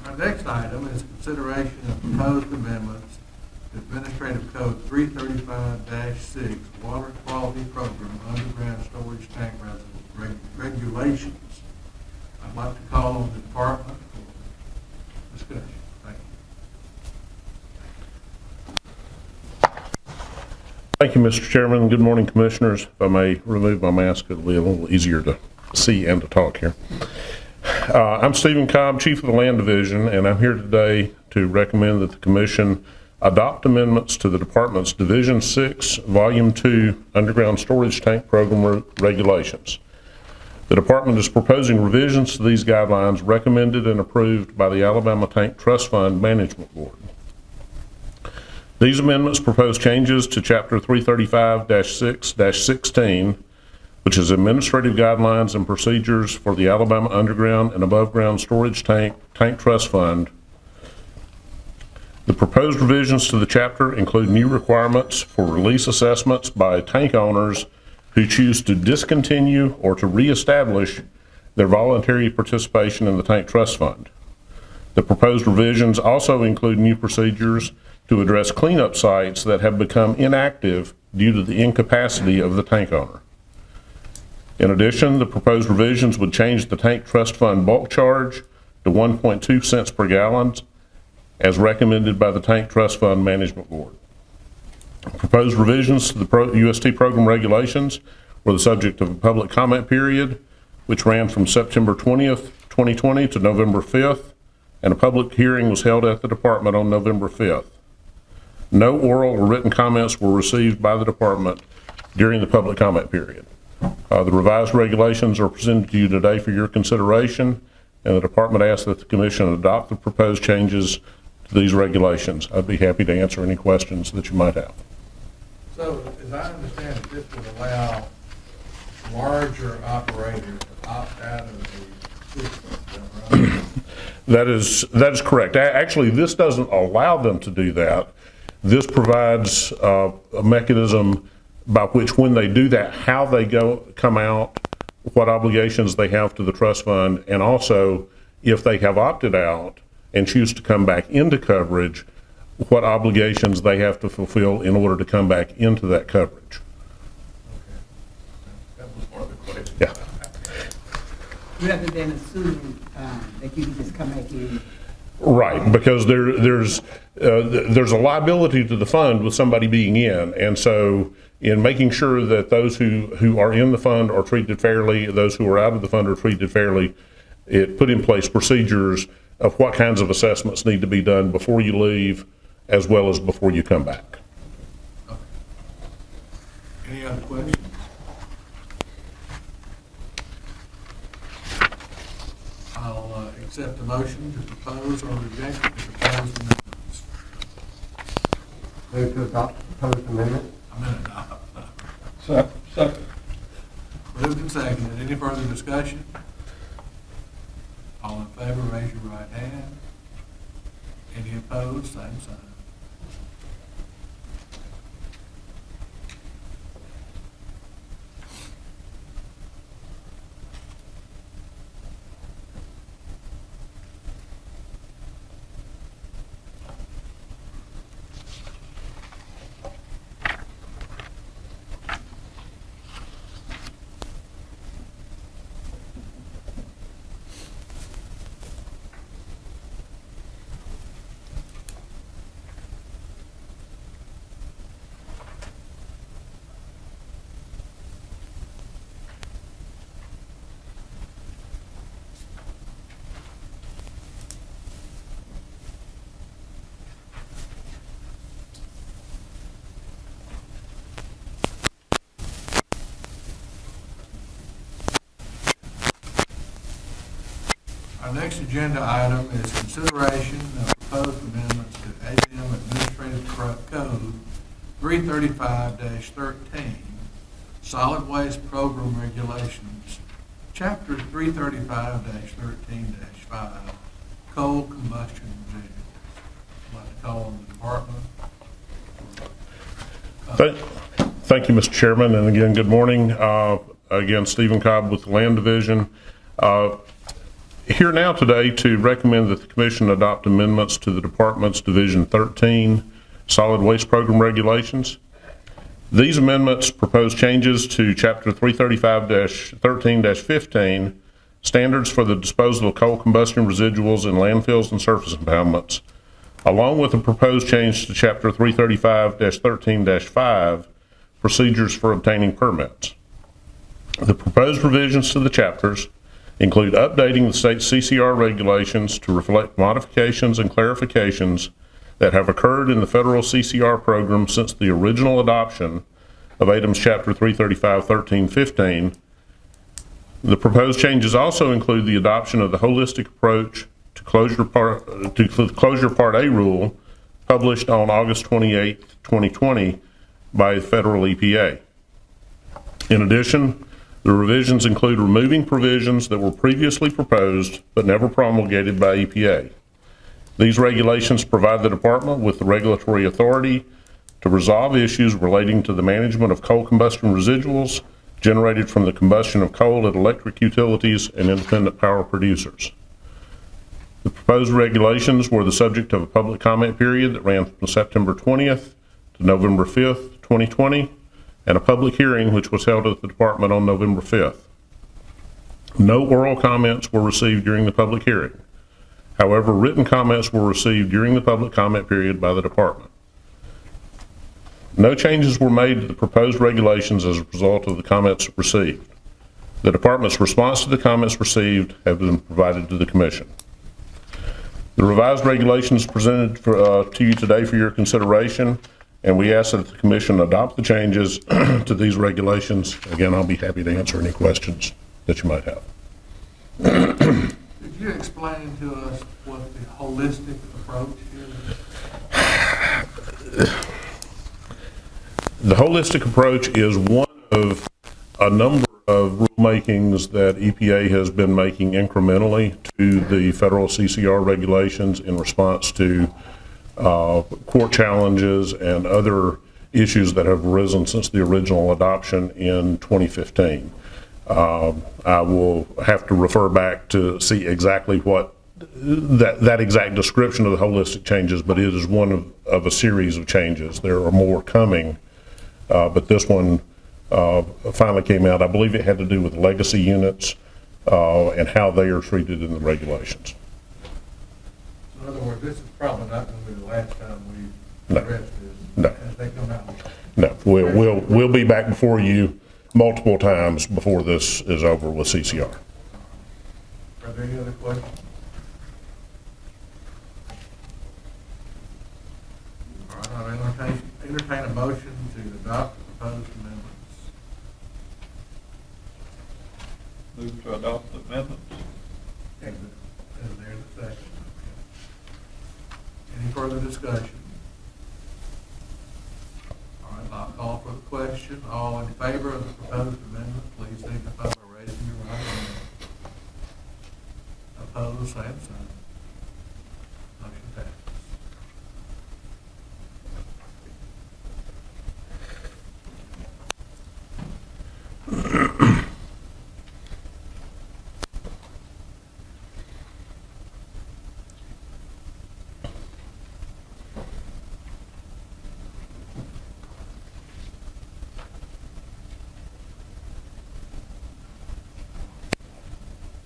Our next item is consideration of proposed amendments to Administrative Code 335-6, Water Quality Program, Underground Storage Tank Regulations. I'd like to call on the department for discussion. Thank you. Thank you, Mr. Chairman. Good morning, Commissioners. If I may remove my mask, it'll be a little easier to see and to talk here. I'm Stephen Cobb, Chief of the Land Division, and I'm here today to recommend that the Commission adopt amendments to the Department's Division 6, Volume 2 Underground Storage Tank Program Regulations. The Department is proposing revisions to these guidelines recommended and approved by the Alabama Tank Trust Fund Management Board. These amendments propose changes to Chapter 335-6-16, which is Administrative Guidelines and Procedures for the Alabama Underground and Above Ground Storage Tank Trust Fund. The proposed revisions to the chapter include new requirements for release assessments by tank owners who choose to discontinue or to reestablish their voluntary participation in the Tank Trust Fund. The proposed revisions also include new procedures to address cleanup sites that have become inactive due to the incapacity of the tank owner. In addition, the proposed revisions would change the Tank Trust Fund bulk charge to 1.2 cents per gallon as recommended by the Tank Trust Fund Management Board. Proposed revisions to the UST program regulations were the subject of a public comment period, which ran from September 20th, 2020 to November 5th, and a public hearing was held at the department on November 5th. No oral or written comments were received by the department during the public comment period. The revised regulations are presented to you today for your consideration, and the department asks that the Commission adopt the proposed changes to these regulations. I'd be happy to answer any questions that you might have. So, as I understand it, this would allow larger operators to opt out of the system, is that right? That is correct. Actually, this doesn't allow them to do that. This provides a mechanism by which, when they do that, how they come out, what obligations they have to the trust fund, and also if they have opted out and choose to come back into coverage, what obligations they have to fulfill in order to come back into that coverage. That was part of the question. Yeah. Rather than assuming that you can just come back in. Right, because there's a liability to the fund with somebody being in, and so in making sure that those who are in the fund are treated fairly, those who are out of the fund are treated fairly, it put in place procedures of what kinds of assessments need to be done before you leave, as well as before you come back. Okay. Any other questions? I'll accept the motion to propose or reject the proposed amendments. Move to adopt the proposed amendment. I'm going to adopt. Second. Moved and seconded. Any further discussion? All in favor, raise your right hand. Any opposed, same sign. Our next agenda item is consideration of proposed amendments to ABM Administrative Code 335-13, Solid Waste Program Regulations, Chapter 335-13-5, Coal Combustion Provisions. I'd like to call on the department. Thank you, Mr. Chairman, and again, good morning. Again, Stephen Cobb with the Land Division. Here now today to recommend that the Commission adopt amendments to the Department's Division 13, Solid Waste Program regulations. These amendments propose changes to Chapter 335-13-15, Standards for the Disposal of Coal Combustion Residuals in Landfills and Surface Impoundments, along with a proposed change to Chapter 335-13-5, Procedures for Obtaining Permits. The proposed revisions to the chapters include updating the state CCR regulations to reflect modifications and clarifications that have occurred in the federal CCR program since the original adoption of ADAMS Chapter 335-13-15. The proposed changes also include the adoption of the holistic approach to Closure Part A rule published on August 28, 2020 by the federal EPA. In addition, the revisions include removing provisions that were previously proposed but never promulgated by EPA. These regulations provide the department with the regulatory authority to resolve issues relating to the management of coal combustion residuals generated from the combustion of coal at electric utilities and independent power producers. The proposed regulations were the subject of a public comment period that ran from September 20th to November 5th, 2020, and a public hearing which was held at the department on November 5th. No oral comments were received during the public hearing. However, written comments were received during the public comment period by the department. No changes were made to the proposed regulations as a result of the comments received. The department's response to the comments received have been provided to the commission. The revised regulations presented to you today for your consideration, and we ask that the commission adopt the changes to these regulations. Again, I'll be happy to answer any questions that you might have. Could you explain to us what the holistic approach is? The holistic approach is one of a number of rulemakings that EPA has been making incrementally to the federal CCR regulations in response to court challenges and other issues that have arisen since the original adoption in 2015. I will have to refer back to see exactly what that exact description of the holistic changes, but it is one of a series of changes. There are more coming, but this one finally came out. I believe it had to do with legacy units and how they are treated in the regulations. In other words, this is probably not going to be the last time we No. address this. No. As they come out. No, we'll be back before you multiple times before this is over with CCR. Are there any other questions? All right, I'll entertain a motion to adopt the proposed amendments. Move to adopt the amendments. Is there a second? Any further discussion? All right, I'll call for the question. All in favor of the proposed amendment, please signify by raising your right hand. Opposed, same sign. Motion passes.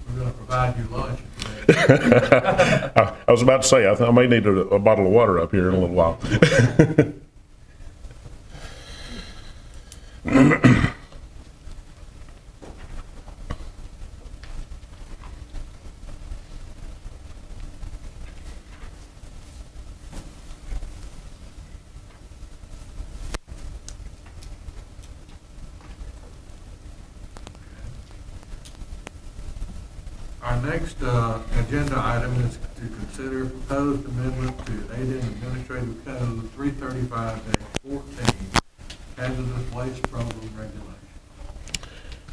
We're going to provide you lunch. I was about to say, I may need a bottle of water up here in a little while. Our next agenda item is to consider proposed amendment to ADAM Administrative Code 335-14, hazardous waste program regulation.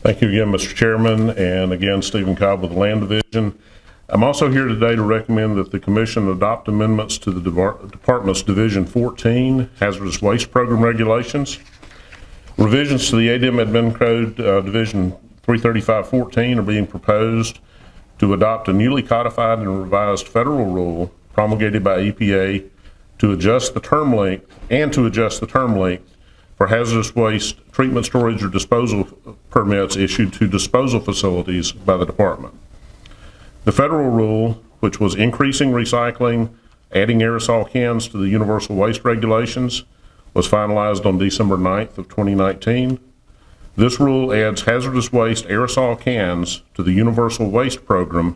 Thank you again, Mr. Chairman, and again, Stephen Cobb with the Land Division. I'm also here today to recommend that the Commission adopt amendments to the Department's Division 14, hazardous waste program regulations. Revisions to the ADAM Admin Code Division 335-14 are being proposed to adopt a newly codified and revised federal rule promulgated by EPA to adjust the term length for hazardous waste treatment, storage, or disposal permits issued to disposal facilities by the department. The federal rule, which was increasing recycling, adding aerosol cans to the universal waste regulations, was finalized on December 9th of 2019. This rule adds hazardous waste aerosol cans to the universal waste program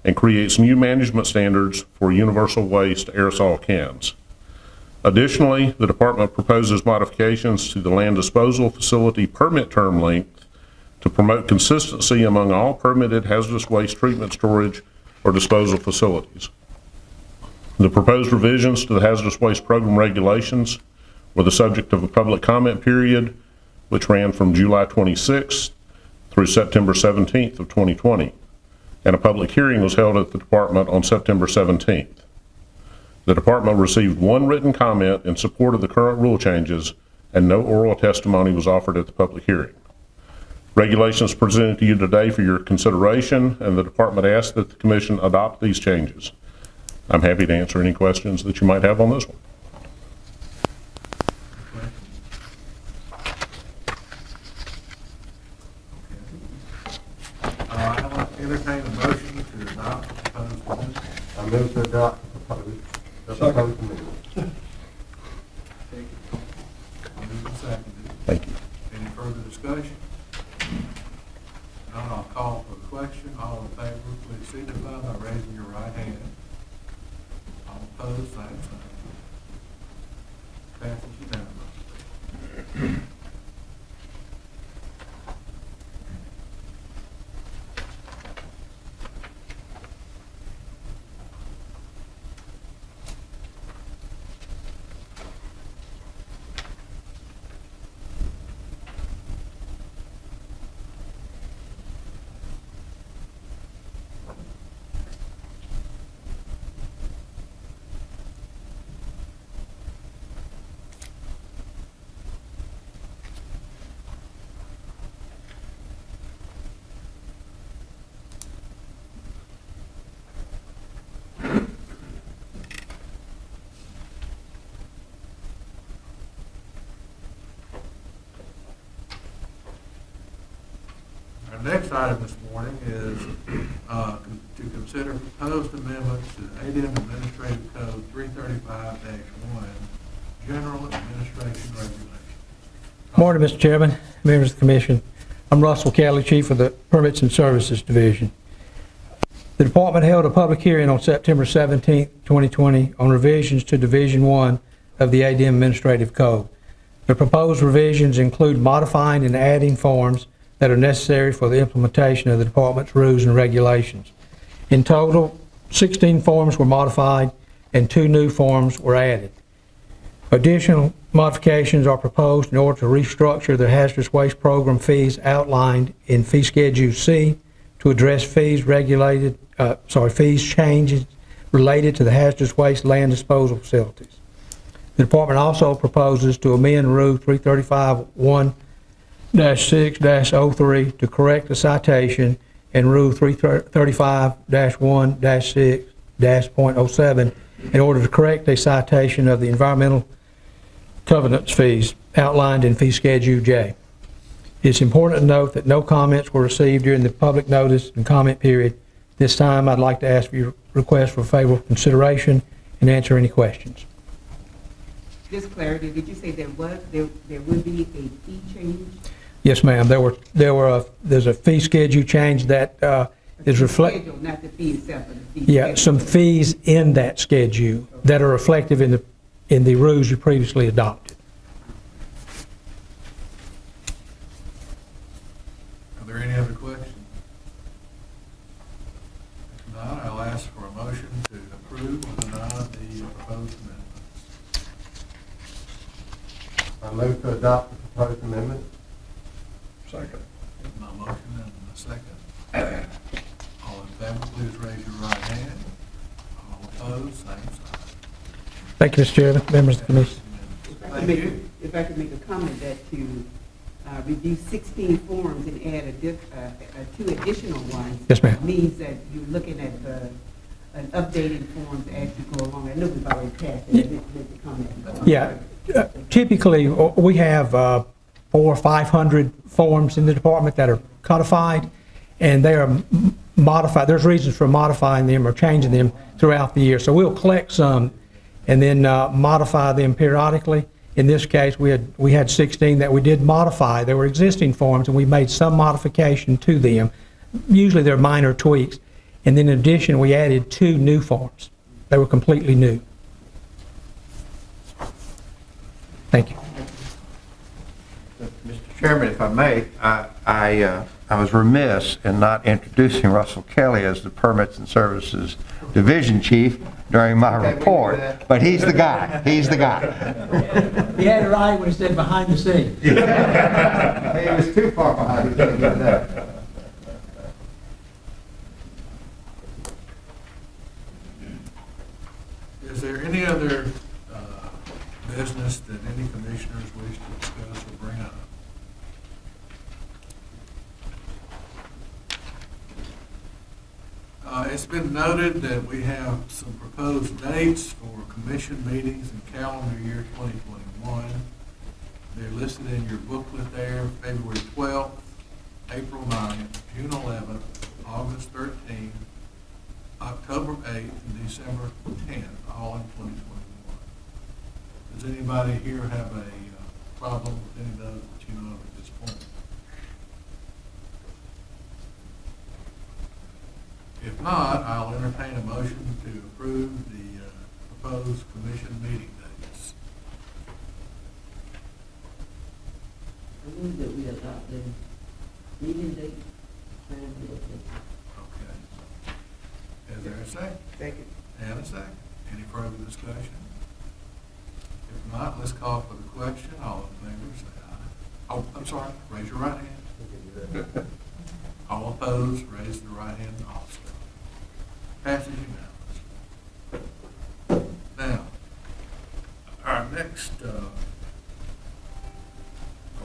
and creates new management standards for universal waste aerosol cans. Additionally, the department proposes modifications to the land disposal facility permit term length to promote consistency among all permitted hazardous waste treatment, storage, or disposal facilities. The proposed revisions to the hazardous waste program regulations were the subject of a public comment period, which ran from July 26th through September 17th of 2020, and a public hearing was held at the department on September 17th. The department received one written comment in support of the current rule changes, and no oral testimony was offered at the public hearing. Regulations presented to you today for your consideration, and the department asks that the commission adopt these changes. I'm happy to answer any questions that you might have on this one. I'll entertain a motion to adopt the proposed amendment. I move to adopt the proposed amendment. Moved and seconded. Thank you. Any further discussion? None, I'll call for the question. All in favor, please signify by raising your right hand. All opposed, same sign. Passes unanimously. Our next item this morning is to consider proposed amendments to ADM Administrative Code 335-1, General Administration Regulations. Morning, Mr. Chairman, members of the commission. I'm Russell Kelly, Chief of the Permits and Services Division. The department held a public hearing on September 17, 2020 on revisions to Division 1 of the ADM Administrative Code. The proposed revisions include modifying and adding forms that are necessary for the implementation of the department's rules and regulations. In total, 16 forms were modified and 2 new forms were added. Additional modifications are proposed in order to restructure the hazardous waste program fees outlined in Fee Schedule C to address fees changes related to the hazardous waste land disposal facilities. The department also proposes to amend Rule 335-1-6-03 to correct the citation in Rule 335-1-6-.07 in order to correct a citation of the environmental covenants fees outlined in Fee Schedule J. It's important to note that no comments were received during the public notice and comment period. This time, I'd like to ask for your request for favorable consideration and answer any questions. Just clarity, did you say there would be a fee change? Yes, ma'am. There's a fee schedule change that is reflected. Schedule, not the fee itself, but the fee Yeah, schedule. some fees in that schedule that are reflective in the rules you previously adopted. Are there any other questions? If not, I'll ask for a motion to approve or deny the proposed amendments. I move to adopt the proposed amendment. Second. My motion and a second. All in favor, please raise your right hand. All opposed, same sign. Thank you, Mr. Chairman, members of the commission. Thank you. If I could make a comment that to review 16 forms and add 2 additional ones. Yes, ma'am. Means that you're looking at the an updated forms as you go along? I know we've already passed it, I didn't make the comment. Yeah, typically, we have 400 or 500 forms in the department that are codified, and they are modified. There's reasons for modifying them or changing them throughout the year. So we'll collect some and then modify them periodically. In this case, we had 16 that we did modify. They were existing forms, and we made some modification to them. Usually they're minor tweaks. And then in addition, we added 2 new forms. They were completely new. Thank you. Mr. Chairman, if I may, I was remiss in not introducing Russell Kelly as the Permits and Services Division Chief during my report, but he's the guy. He's the guy. He had it right when he said behind the scenes. He was too far behind. He couldn't get it up. Is there any other business that any commissioners wish to discuss or bring up? It's been noted that we have some proposed dates for commission meetings in calendar year 2021. They're listed in your booklet there: February 12th, April 9th, June 11th, August 13th, October 8th, and December 10th, all in 2021. Does anybody here have a problem with any of those that you know of at this point? If not, I'll entertain a motion to approve the proposed commission meeting dates. I move that we adopt the meeting date. Okay. Is there a second? Second. And a second. Any further discussion? If not, let's call for the question. All in favor, say aye. Oh, I'm sorry, raise your right hand. All opposed, raise the right hand also. Passes unanimously. Now, our next, hold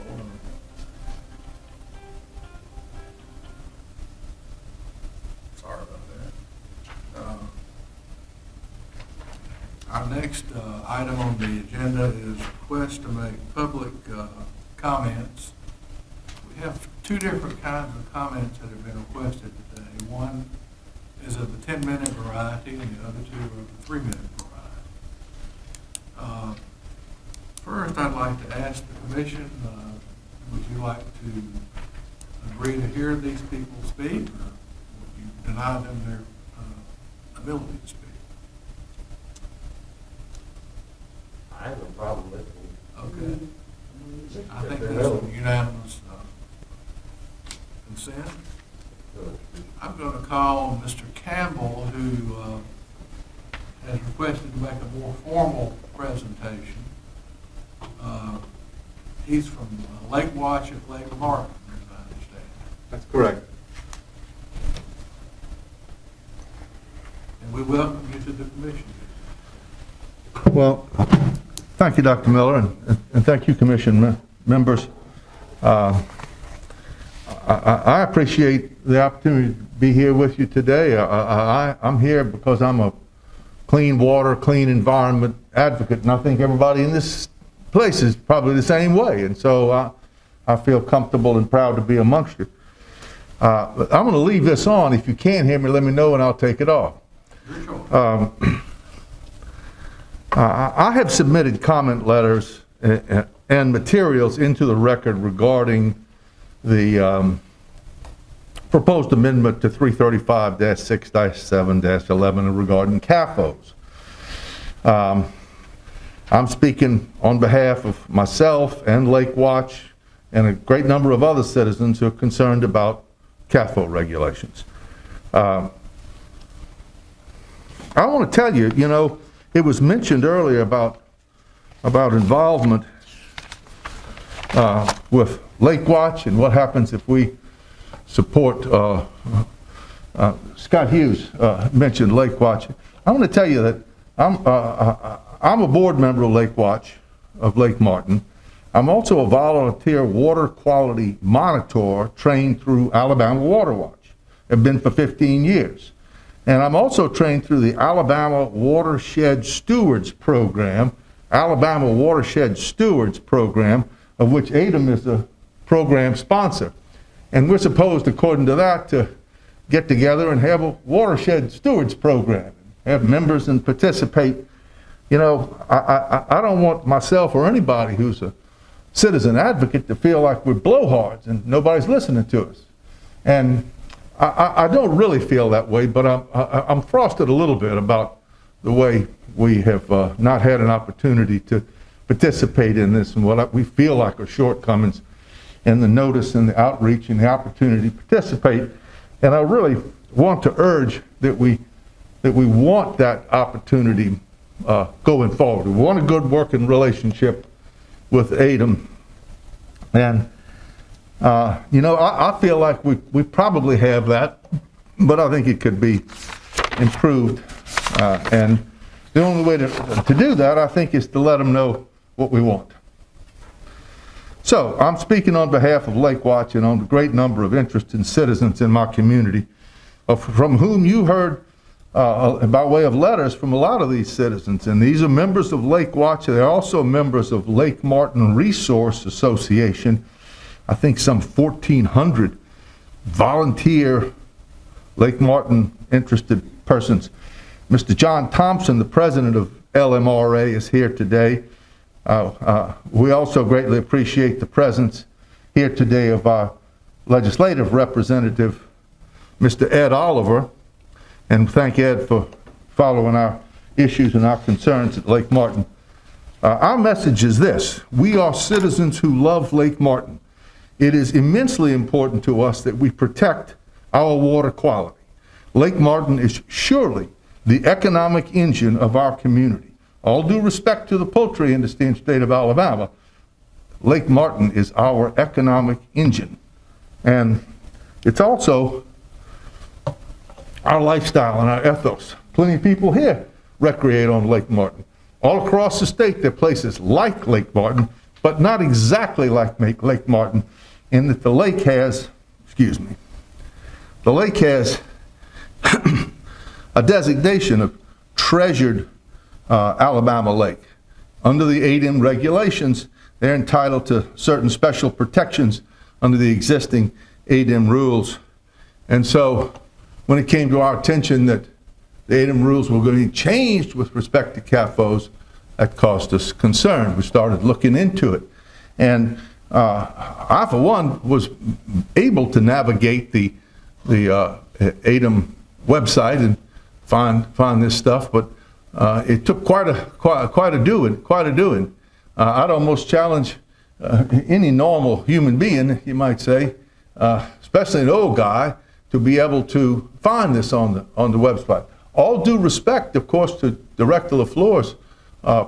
on. Sorry about that. Our next item on the agenda is request to make public comments. We have 2 different kinds of comments that have been requested today. One is of the 10-minute variety, and the other 2 are of the 3-minute variety. First, I'd like to ask the commission, would you like to agree to hear these people speak, or would you deny them their ability to speak? I have no problem listening. Okay. I think there's unanimous consent. I'm going to call on Mr. Campbell, who has requested to make a more formal presentation. He's from Lake Watch at Lake Martin, as I understand. That's correct. And we welcome you to the commission. Well, thank you, Dr. Miller, and thank you, Commission members. I appreciate the opportunity to be here with you today. I'm here because I'm a clean water, clean environment advocate, and I think everybody in this place is probably the same way, and so I feel comfortable and proud to be amongst you. I'm going to leave this on. If you can't hear me, let me know and I'll take it off. I have submitted comment letters and materials into the record regarding the proposed amendment to 335-6-7-11 regarding CAFOs. I'm speaking on behalf of myself and Lake Watch and a great number of other citizens who are concerned about CAFO regulations. I want to tell you, you know, it was mentioned earlier about involvement with Lake Watch and what happens if we support, Scott Hughes mentioned Lake Watch. I want to tell you that I'm a board member of Lake Watch of Lake Martin. I'm also a volunteer water quality monitor trained through Alabama Water Watch. I've been for 15 years. And I'm also trained through the Alabama Watershed Stewards Program, Alabama Watershed Stewards Program, of which ADEM is the program sponsor. And we're supposed, according to that, to get together and have a Watershed Stewards Program, have members and participate. You know, I don't want myself or anybody who's a citizen advocate to feel like we're blowhards and nobody's listening to us. And I don't really feel that way, but I'm frosted a little bit about the way we have not had an opportunity to participate in this and what we feel like are shortcomings in the notice and the outreach and the opportunity to participate. And I really want to urge that we want that opportunity going forward. We want a good working relationship with ADEM. And you know, I feel like we probably have that, but I think it could be improved. And the only way to do that, I think, is to let them know what we want. So I'm speaking on behalf of Lake Watch and on the great number of interested citizens in my community, from whom you heard by way of letters from a lot of these citizens. And these are members of Lake Watch. They're also members of Lake Martin Resource Association. I think some 1,400 volunteer Lake Martin interested persons. Mr. John Thompson, the president of LMRA, is here today. We also greatly appreciate the presence here today of our legislative representative, Mr. Ed Oliver, and thank Ed for following our issues and our concerns at Lake Martin. Our message is this: we are citizens who love Lake Martin. It is immensely important to us that we protect our water quality. Lake Martin is surely the economic engine of our community. All due respect to the poultry industry in the state of Alabama, Lake Martin is our economic engine. And it's also our lifestyle and our ethos. Plenty of people here recreate on Lake Martin. All across the state, there are places like Lake Martin, but not exactly like Lake Martin, in that the lake has, the lake has a designation of treasured Alabama lake. Under the ADEM regulations, they're entitled to certain special protections under the existing ADEM rules. And so when it came to our attention that the ADEM rules were going to be changed with respect to CAFOs, that caused us concern. We started looking into it. And I, for one, was able to navigate the ADEM website and find this stuff, but it took quite a doing. I'd almost challenge any normal human being, you might say, especially an old guy, to be able to find this on the website. All due respect, of course, to Director LaFleur's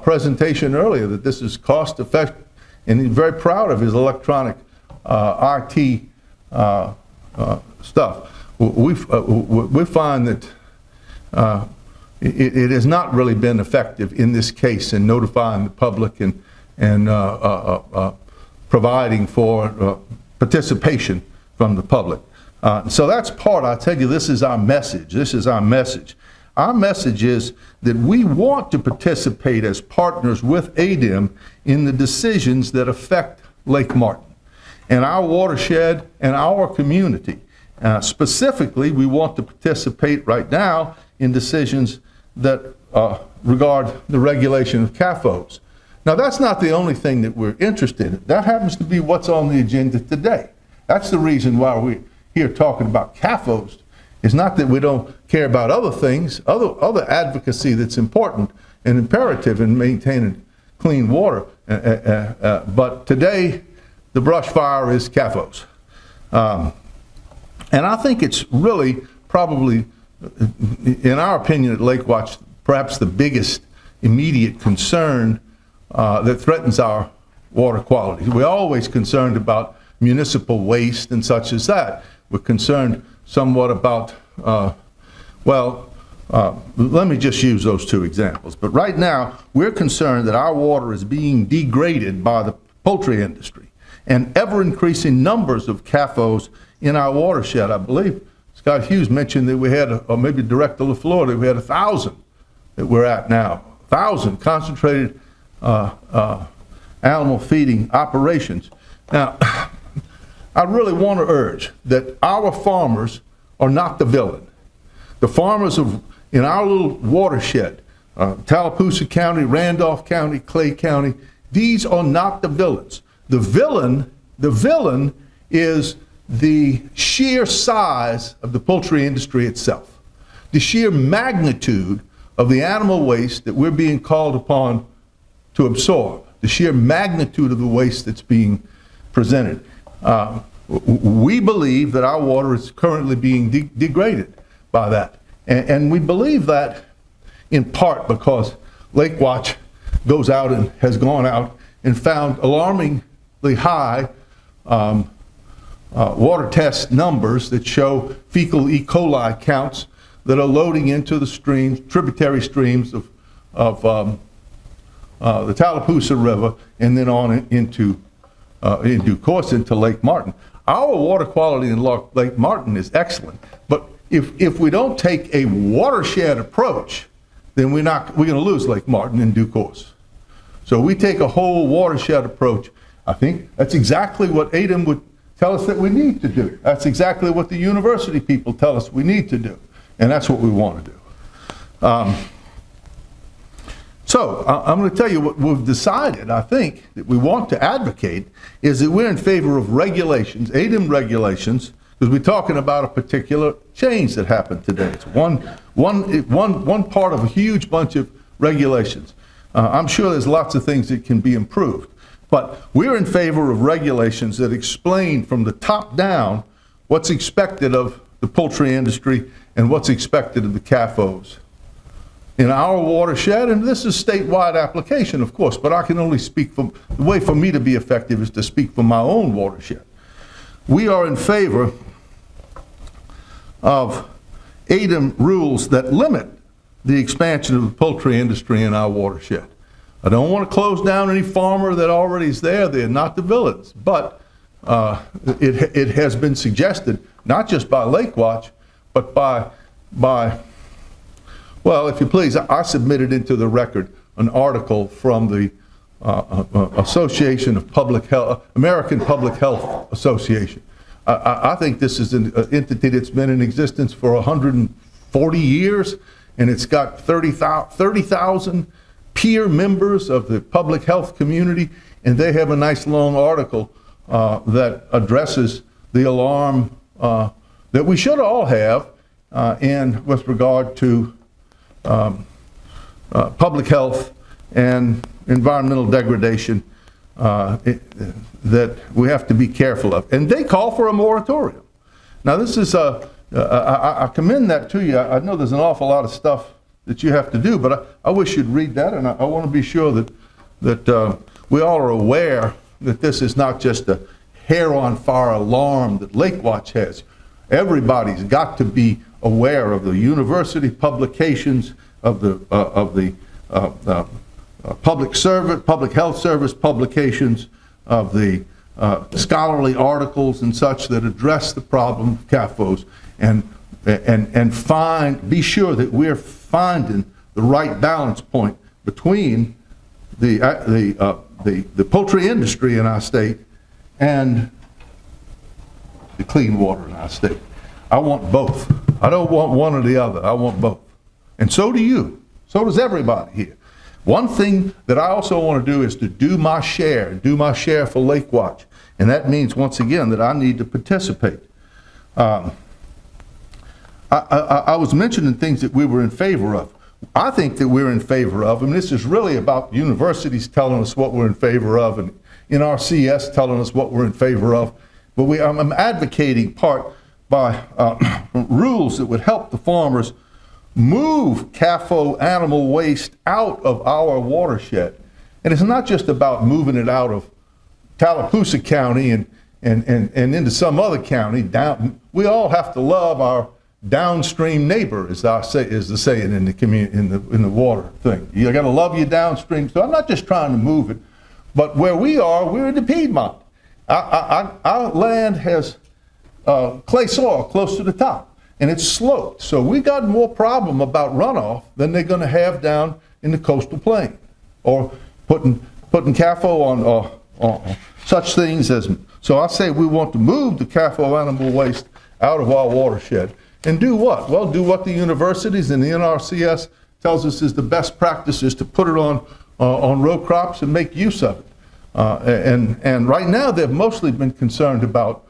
presentation earlier, that this is cost effective, and he's very proud of his electronic RT stuff. We find that it has not really been effective in this case in notifying the public and providing for participation from the public. So that's part, I tell you, this is our message. This is our message. Our message is that we want to participate as partners with ADEM in the decisions that affect Lake Martin and our watershed and our community. Specifically, we want to participate right now in decisions that regard the regulation of CAFOs. Now, that's not the only thing that we're interested in. That happens to be what's on the agenda today. That's the reason why we're here talking about CAFOs. It's not that we don't care about other things, other advocacy that's important and imperative in maintaining clean water. But today, the brush fire is CAFOs. And I think it's really probably, in our opinion at Lake Watch, perhaps the biggest immediate concern that threatens our water quality. We're always concerned about municipal waste and such as that. We're concerned somewhat about, let me just use those two examples. But right now, we're concerned that our water is being degraded by the poultry industry and ever-increasing numbers of CAFOs in our watershed. I believe it's Scott Hughes mentioned that we had, or maybe Director LaFleur, that we had 1,000 that we're at now. 1,000 concentrated animal feeding operations. Now, I really want to urge that our farmers are not the villain. The farmers in our little watershed, Tallapoosa County, Randolph County, Clay County, these are not the villains. The villain is the sheer size of the poultry industry itself, the sheer magnitude of the animal waste that we're being called upon to absorb, the sheer magnitude of the waste that's being presented. We believe that our water is currently being degraded by that. And we believe that in part because Lake Watch has gone out and found alarmingly high water test numbers that show fecal E. coli counts that are loading into the streams, tributary streams of the Tallapoosa River, and then on into, in due course, into Lake Martin. Our water quality in Lake Martin is excellent, but if we don't take a watershed approach, then we're going to lose Lake Martin in due course. So we take a whole watershed approach. I think that's exactly what ADEM would tell us that we need to do. That's exactly what the university people tell us we need to do. And that's what we want to do. So I'm going to tell you what we've decided, I think, that we want to advocate is that we're in favor of regulations, ADEM regulations, because we're talking about a particular change that happened today. It's one part of a huge bunch of regulations. I'm sure there's lots of things that can be improved, but we're in favor of regulations that explain from the top down what's expected of the poultry industry and what's expected of the CAFOs in our watershed, and this is statewide application, of course, but I can only speak from, the way for me to be effective is to speak from my own watershed. We are in favor of ADEM rules that limit the expansion of the poultry industry in our watershed. I don't want to close down any farmer that already is there. They're not the villains, but it has been suggested, not just by Lake Watch, but by well, if you please, I submitted into the record an article from the Association of Public Health, American Public Health Association. I think this is an entity that's been in existence for 140 years, and it's got 30,000 peer members of the public health community, and they have a nice long article that addresses the alarm that we should all have and with regard to public health and environmental degradation that we have to be careful of. And they call for a moratorium. Now this is, I commend that to you. I know there's an awful lot of stuff that you have to do, but I wish you'd read that, and I want to be sure that we all are aware that this is not just a hair on fire alarm that Lake Watch has. Everybody's got to be aware of the university publications, of the public health service publications, of the scholarly articles and such that address the problem of CAFOs, and be sure that we're finding the right balance point between the poultry industry in our state and the clean water in our state. I want both. I don't want one or the other. I want both. And so do you. So does everybody here. One thing that I also want to do is to do my share for Lake Watch. And that means, once again, that I need to participate. I was mentioning things that we were in favor of. I think that we're in favor of, and this is really about universities telling us what we're in favor of, and NRCS telling us what we're in favor of. But I'm advocating part by rules that would help the farmers move CAFO animal waste out of our watershed. And it's not just about moving it out of Tallapoosa County and into some other county. We all have to love our downstream neighbor, is the saying in the community, in the water thing. You got to love your downstream. So I'm not just trying to move it, but where we are, we're in the Piedmont. Our land has clay soil close to the top. and it's sloped. So we got more problem about runoff than they're going to have down in the coastal plain, or putting CAFO on such things as. So I say we want to move the CAFO animal waste out of our watershed and do what? Well, do what the universities and the NRCS tells us is the best practices, to put it on row crops and make use of it. And right now they've mostly been concerned about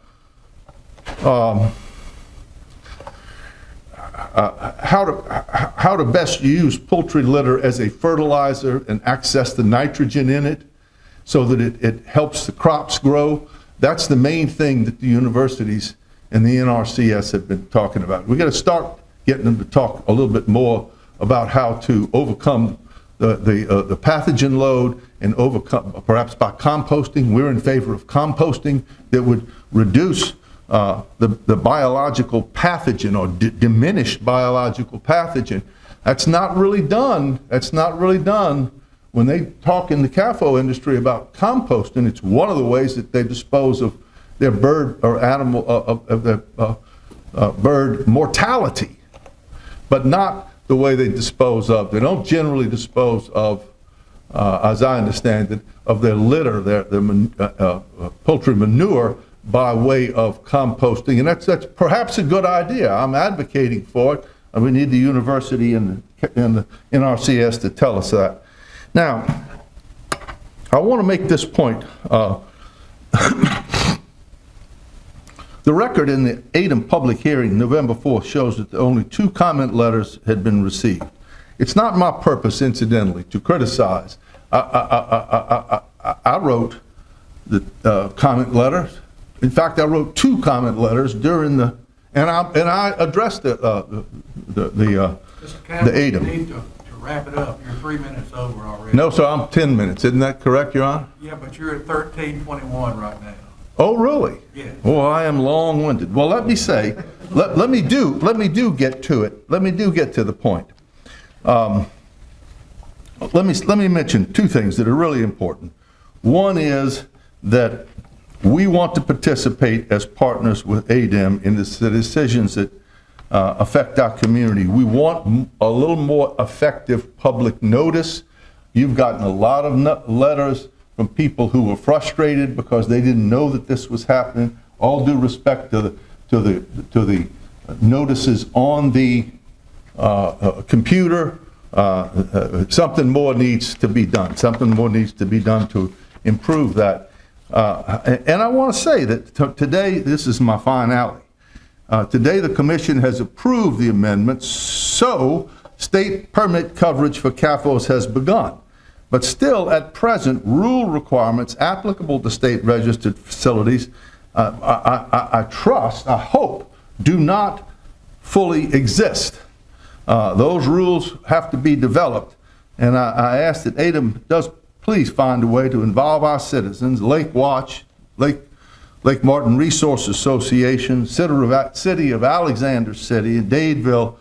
how to best use poultry litter as a fertilizer and access the nitrogen in it so that it helps the crops grow. That's the main thing that the universities and the NRCS have been talking about. We got to start getting them to talk a little bit more about how to overcome the pathogen load and overcome, perhaps by composting. We're in favor of composting that would reduce the biological pathogen, or diminished biological pathogen. That's not really done. That's not really done when they talk in the CAFO industry about composting. It's one of the ways that they dispose of their bird or animal of their bird mortality, but not the way they dispose of. They don't generally dispose of, as I understand it, of their litter, their poultry manure, by way of composting, and that's perhaps a good idea. I'm advocating for it, and we need the university and the NRCS to tell us that. Now, I want to make this point. The record in the ADEM public hearing November 4th shows that only 2 comment letters had been received. It's not my purpose, incidentally, to criticize. I wrote the comment letters. In fact, I wrote 2 comment letters during the, and I addressed the ADEM. You need to wrap it up. You're 3 minutes over already. No, sir, I'm 10 minutes. Isn't that correct, Your Honor? Yeah, but you're at 13:21 right now. Oh, really? Yeah. Well, I am long-winded. Well, let me say, let me get to it. Let me get to the point. Let me mention 2 things that are really important. One is that we want to participate as partners with ADEM in the decisions that affect our community. We want a little more effective public notice. You've gotten a lot of letters from people who were frustrated because they didn't know that this was happening. All due respect to the notices on the computer, something more needs to be done. Something more needs to be done to improve that. And I want to say that today, this is my finale. Today, the Commission has approved the amendment, so state permit coverage for CAFOs has begun. But still, at present, rule requirements applicable to state-registered facilities, I trust, I hope, do not fully exist. Those rules have to be developed, and I ask that ADEM does please find a way to involve our citizens, Lake Watch, Lake Martin Resource Association, City of Alexander City, Dadeville,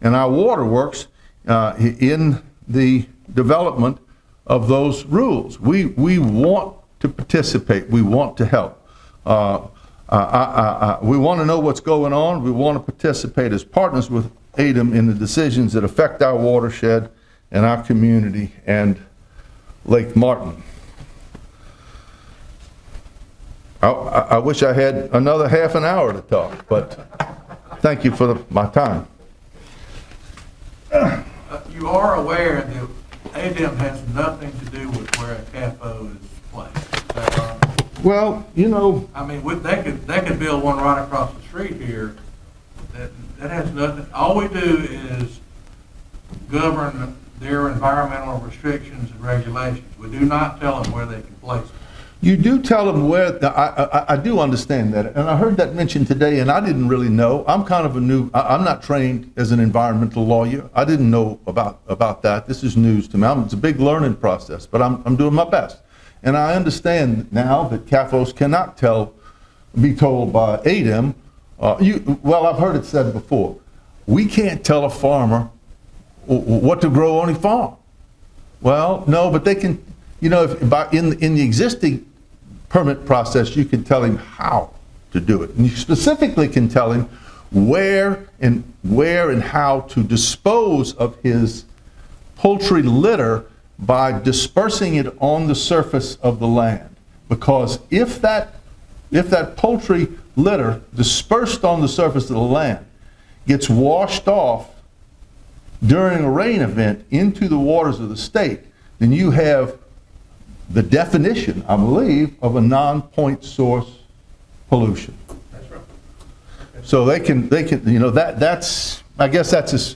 and our waterworks in the development of those rules. We want to participate. We want to help. We want to know what's going on. We want to participate as partners with ADEM in the decisions that affect our watershed and our community and Lake Martin. I wish I had another half an hour to talk, but thank you for my time. You are aware that ADEM has nothing to do with where a CAFO is placed. Is that right? Well, you know, I mean, they could build one right across the street here. That has nothing. All we do is govern their environmental restrictions and regulations. We do not tell them where they can place it. you do tell them where, I do understand that, and I heard that mentioned today, and I didn't really know. I'm kind of a new, I'm not trained as an environmental lawyer. I didn't know about that. This is news to me. It's a big learning process, but I'm doing my best. And I understand now that CAFOs cannot be told by ADEM, well, I've heard it said before, we can't tell a farmer what to grow on a farm. Well, no, but they can, in the existing permit process, you can tell him how to do it. And you specifically can tell him where and how to dispose of his poultry litter by dispersing it on the surface of the land. Because if that poultry litter dispersed on the surface of the land gets washed off during a rain event into the waters of the state, then you have the definition, I believe, of a non-point source pollution. That's right. So they can, that's, I guess that's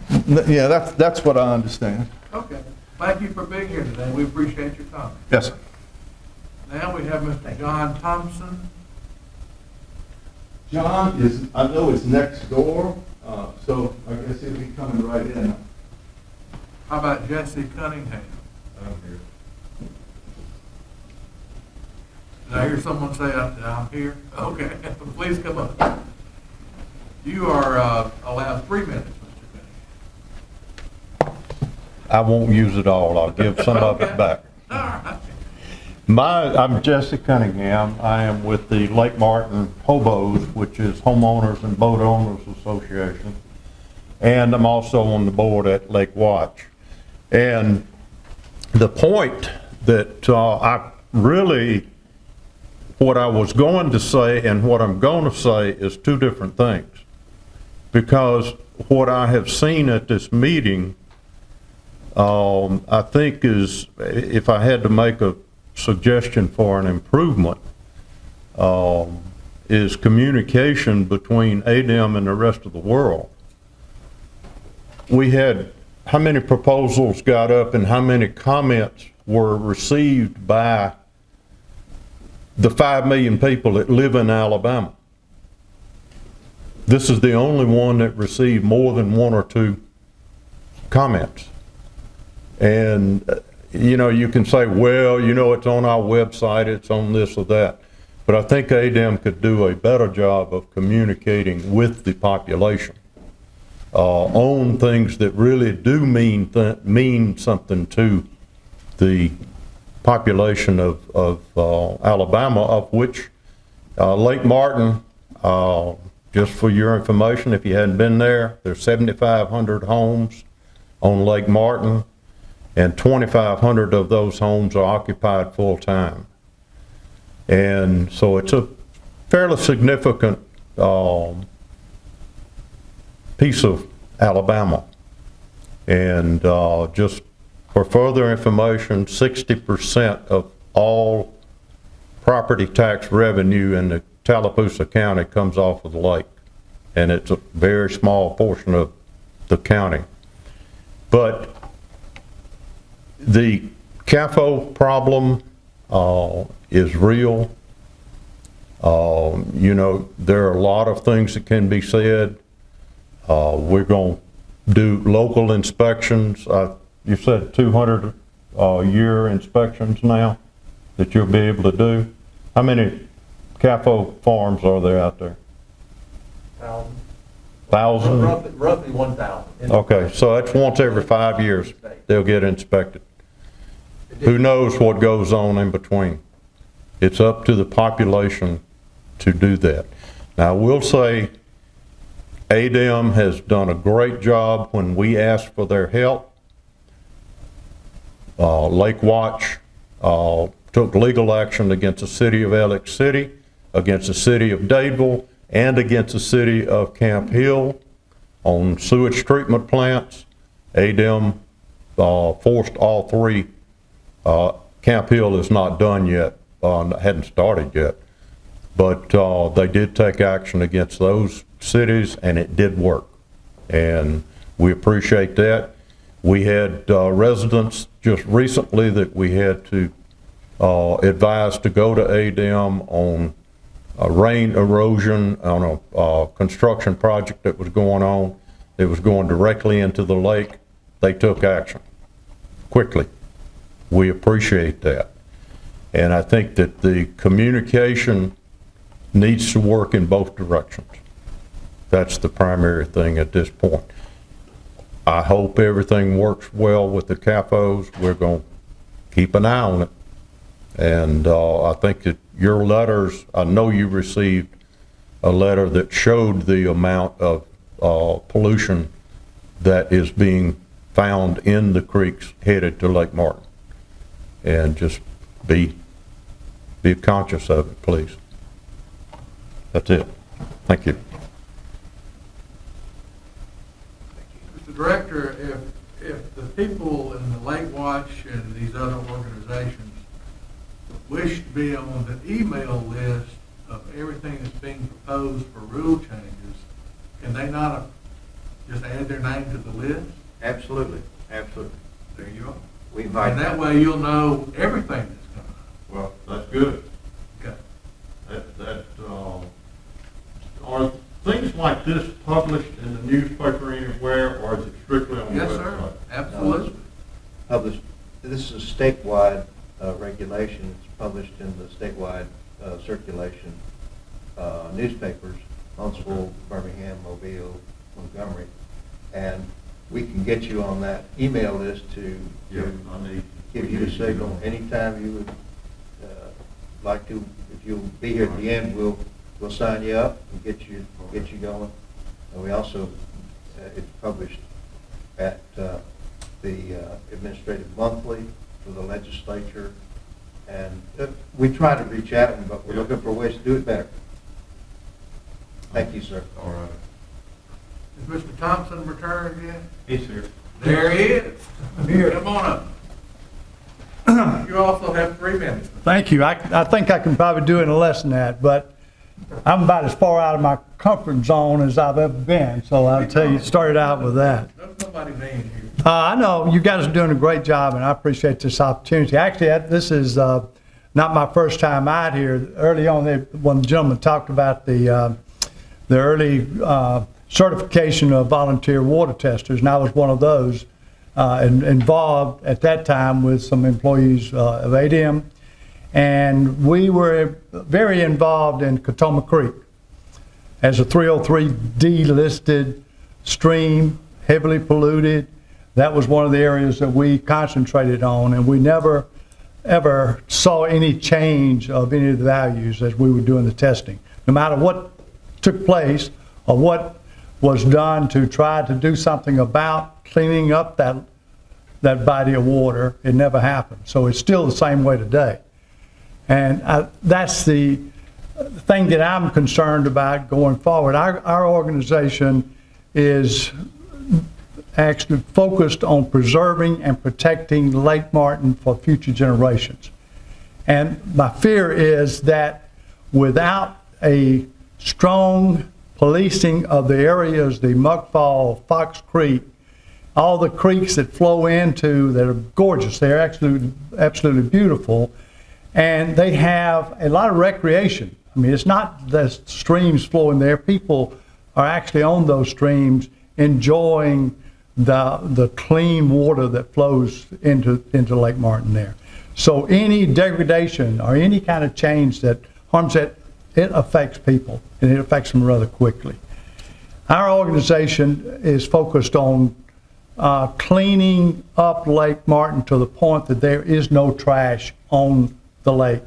that's what I understand. Okay. Thank you for being here today. We appreciate your comment. Yes, sir. Now we have Mr. John Thompson. John is, I know is next door, so I guess he'll be coming right in. How about Jesse Cunningham? I'm here. Did I hear someone say I'm here? Okay, please come up. You are allowed 3 minutes, Mr. Cunningham. I won't use it all. I'll give some of Okay. it back. All right. I'm Jesse Cunningham. I am with the Lake Martin Hobos, which is Homeowners and Boat Owners Association. And I'm also on the board at Lake Watch. And the point that what I was going to say and what I'm going to say is two different things. Because what I have seen at this meeting, I think is, if I had to make a suggestion for an improvement, is communication between ADEM and the rest of the world. We had, how many proposals got up and how many comments were received by the 5 million people that live in Alabama? This is the only one that received more than 1 or 2 comments. And you can say, well, it's on our website, it's on this or that. But I think ADEM could do a better job of communicating with the population on things that really do mean something to the population of Alabama, of which Lake Martin, just for your information, if you hadn't been there, there's 7,500 homes on Lake Martin, and 2,500 of those homes are occupied full-time. And so it's a fairly significant piece of Alabama. And just for further information, 60% of all property tax revenue in the Tallapoosa County comes off of the lake. And it's a very small portion of the county. But the CAFO problem is real. There are a lot of things that can be said. We're going to do local inspections. You said 200 year inspections now that you'll be able to do. How many CAFO farms are there out there? 1,000? Roughly 1,000. Okay, so that's once every 5 years they'll get inspected. Who knows what goes on in between? It's up to the population to do that. Now, I will say ADEM has done a great job when we asked for their help. Lake Watch took legal action against the city of Alex City, against the city of Dadeville, and against the city of Camp Hill on sewage treatment plants. ADEM forced all 3. Camp Hill is not done yet, hadn't started yet, but they did take action against those cities, and it did work, and we appreciate that. We had residents just recently that we had to advise to go to ADEM on rain erosion on a construction project that was going on. It was going directly into the lake. They took action quickly. We appreciate that. And I think that the communication needs to work in both directions. That's the primary thing at this point. I hope everything works well with the CAFOs. We're going to keep an eye on it. And I think that your letters, I know you received a letter that showed the amount of pollution that is being found in the creeks headed to Lake Martin. And just be conscious of it, please. That's it. Thank you. Mr. Director, if the people in the Lake Watch and these other organizations wish to be on the email list of everything that's being proposed for rule changes, can they not just add their name to the list? Absolutely, absolutely. There you are. We invite And that way you'll know everything that's coming. Well, that's good. Okay. Are things like this published in the newspaper anywhere, or is it strictly on the website? Yes, sir. Absolutely. Published, this is a statewide regulation. It's published in the statewide circulation newspapers, Huntsville, Birmingham, Mobile, Montgomery. And we can get you on that email list to give you a signal anytime you would like to. If you'll be here at the end, we'll sign you up and get you going. And we also, it's published at the Administrative Monthly for the legislature. And we try to reach out, but we're looking for ways to do it better. Thank you, sir. All right. Is Mr. Thompson returned yet? He's here. There he is. Here. Come on up. You also have 3 minutes. Thank you. I think I can probably do it in less than that, but I'm about as far out of my comfort zone as I've ever been, so I'll tell you, started out with that. There's nobody named here. I know you guys are doing a great job, and I appreciate this opportunity. Actually, this is not my first time out here. Early on, when the gentleman talked about the early certification of volunteer water testers, and I was one of those involved at that time with some employees of ADM, and we were very involved in Catoma Creek as a 303D listed stream, heavily polluted. That was one of the areas that we concentrated on, and we never ever saw any change of any of the values as we were doing the testing. No matter what took place or what was done to try to do something about cleaning up that body of water, it never happened. So it's still the same way today. And that's the thing that I'm concerned about going forward. Our organization is actually focused on preserving and protecting Lake Martin for future generations. And my fear is that without a strong policing of the areas, the Muckfall, Fox Creek, all the creeks that flow into that are gorgeous, they're absolutely beautiful, and they have a lot of recreation. I mean, it's not the streams flowing there. People are actually on those streams enjoying the clean water that flows into Lake Martin there. So any degradation or any kind of change that harms it, it affects people, and it affects them rather quickly. Our organization is focused on cleaning up Lake Martin to the point that there is no trash on the lake.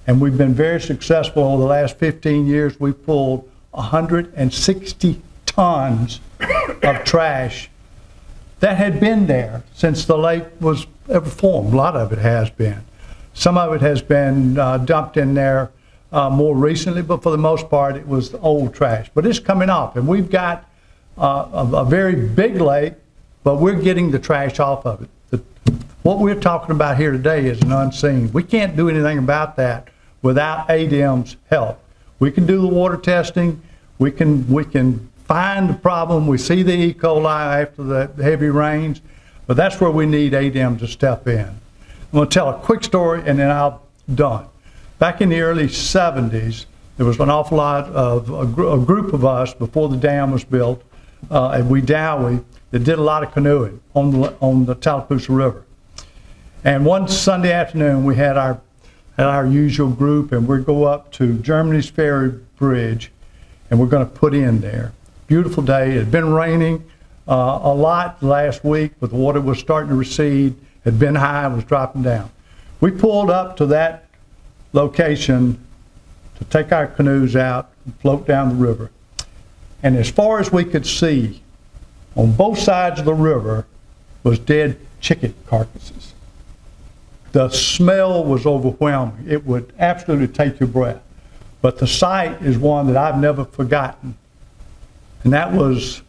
And we've been very successful over the last 15 years. We've pulled 160 tons of trash that had been there since the lake was ever formed. A lot of it has been. Some of it has been dumped in there more recently, but for the most part, it was old trash. But it's coming off, and we've got a very big lake, but we're getting the trash off of it. What we're talking about here today is an unseen. We can't do anything about that without ADM's help. We can do the water testing. We can find the problem. We see the E. coli after the heavy rains, but that's where we need ADM to step in. I'm going to tell a quick story, and then I'm done. Back in the early 70s, there was an awful lot of a group of us before the dam was built at Wedowee that did a lot of canoeing on the Tallapoosa River. And one Sunday afternoon, we had our usual group, and we'd go up to Germany's Ferry Bridge, and we're going to put in there. Beautiful day. It had been raining a lot last week, but the water was starting to recede. It had been high and was dropping down. We pulled up to that location to take our canoes out and float down the river. And as far as we could see, on both sides of the river was dead chicken carcasses. The smell was overwhelming. It would absolutely take your breath. But the sight is one that I've never forgotten. And that was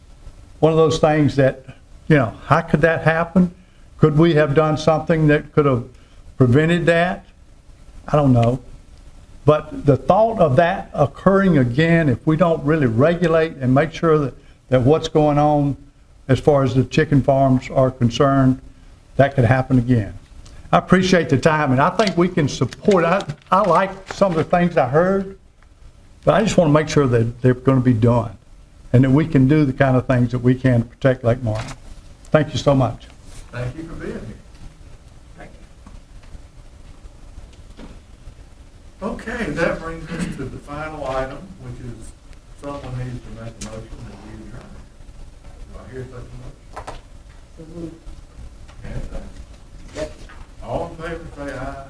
one of those things that, you know, how could that happen? Could we have done something that could have prevented that? I don't know. But the thought of that occurring again, if we don't really regulate and make sure that what's going on as far as the chicken farms are concerned, that could happen again. I appreciate the time, and I think we can support. I like some of the things I heard, but I just want to make sure that they're going to be done and that we can do the kind of things that we can to protect Lake Martin. Thank you so much. Thank you for being here. Thank you. Okay, that brings us to the final item, which is someone needs to make a motion that we adjourn. Do I hear such a motion? And, all in favor, say aye.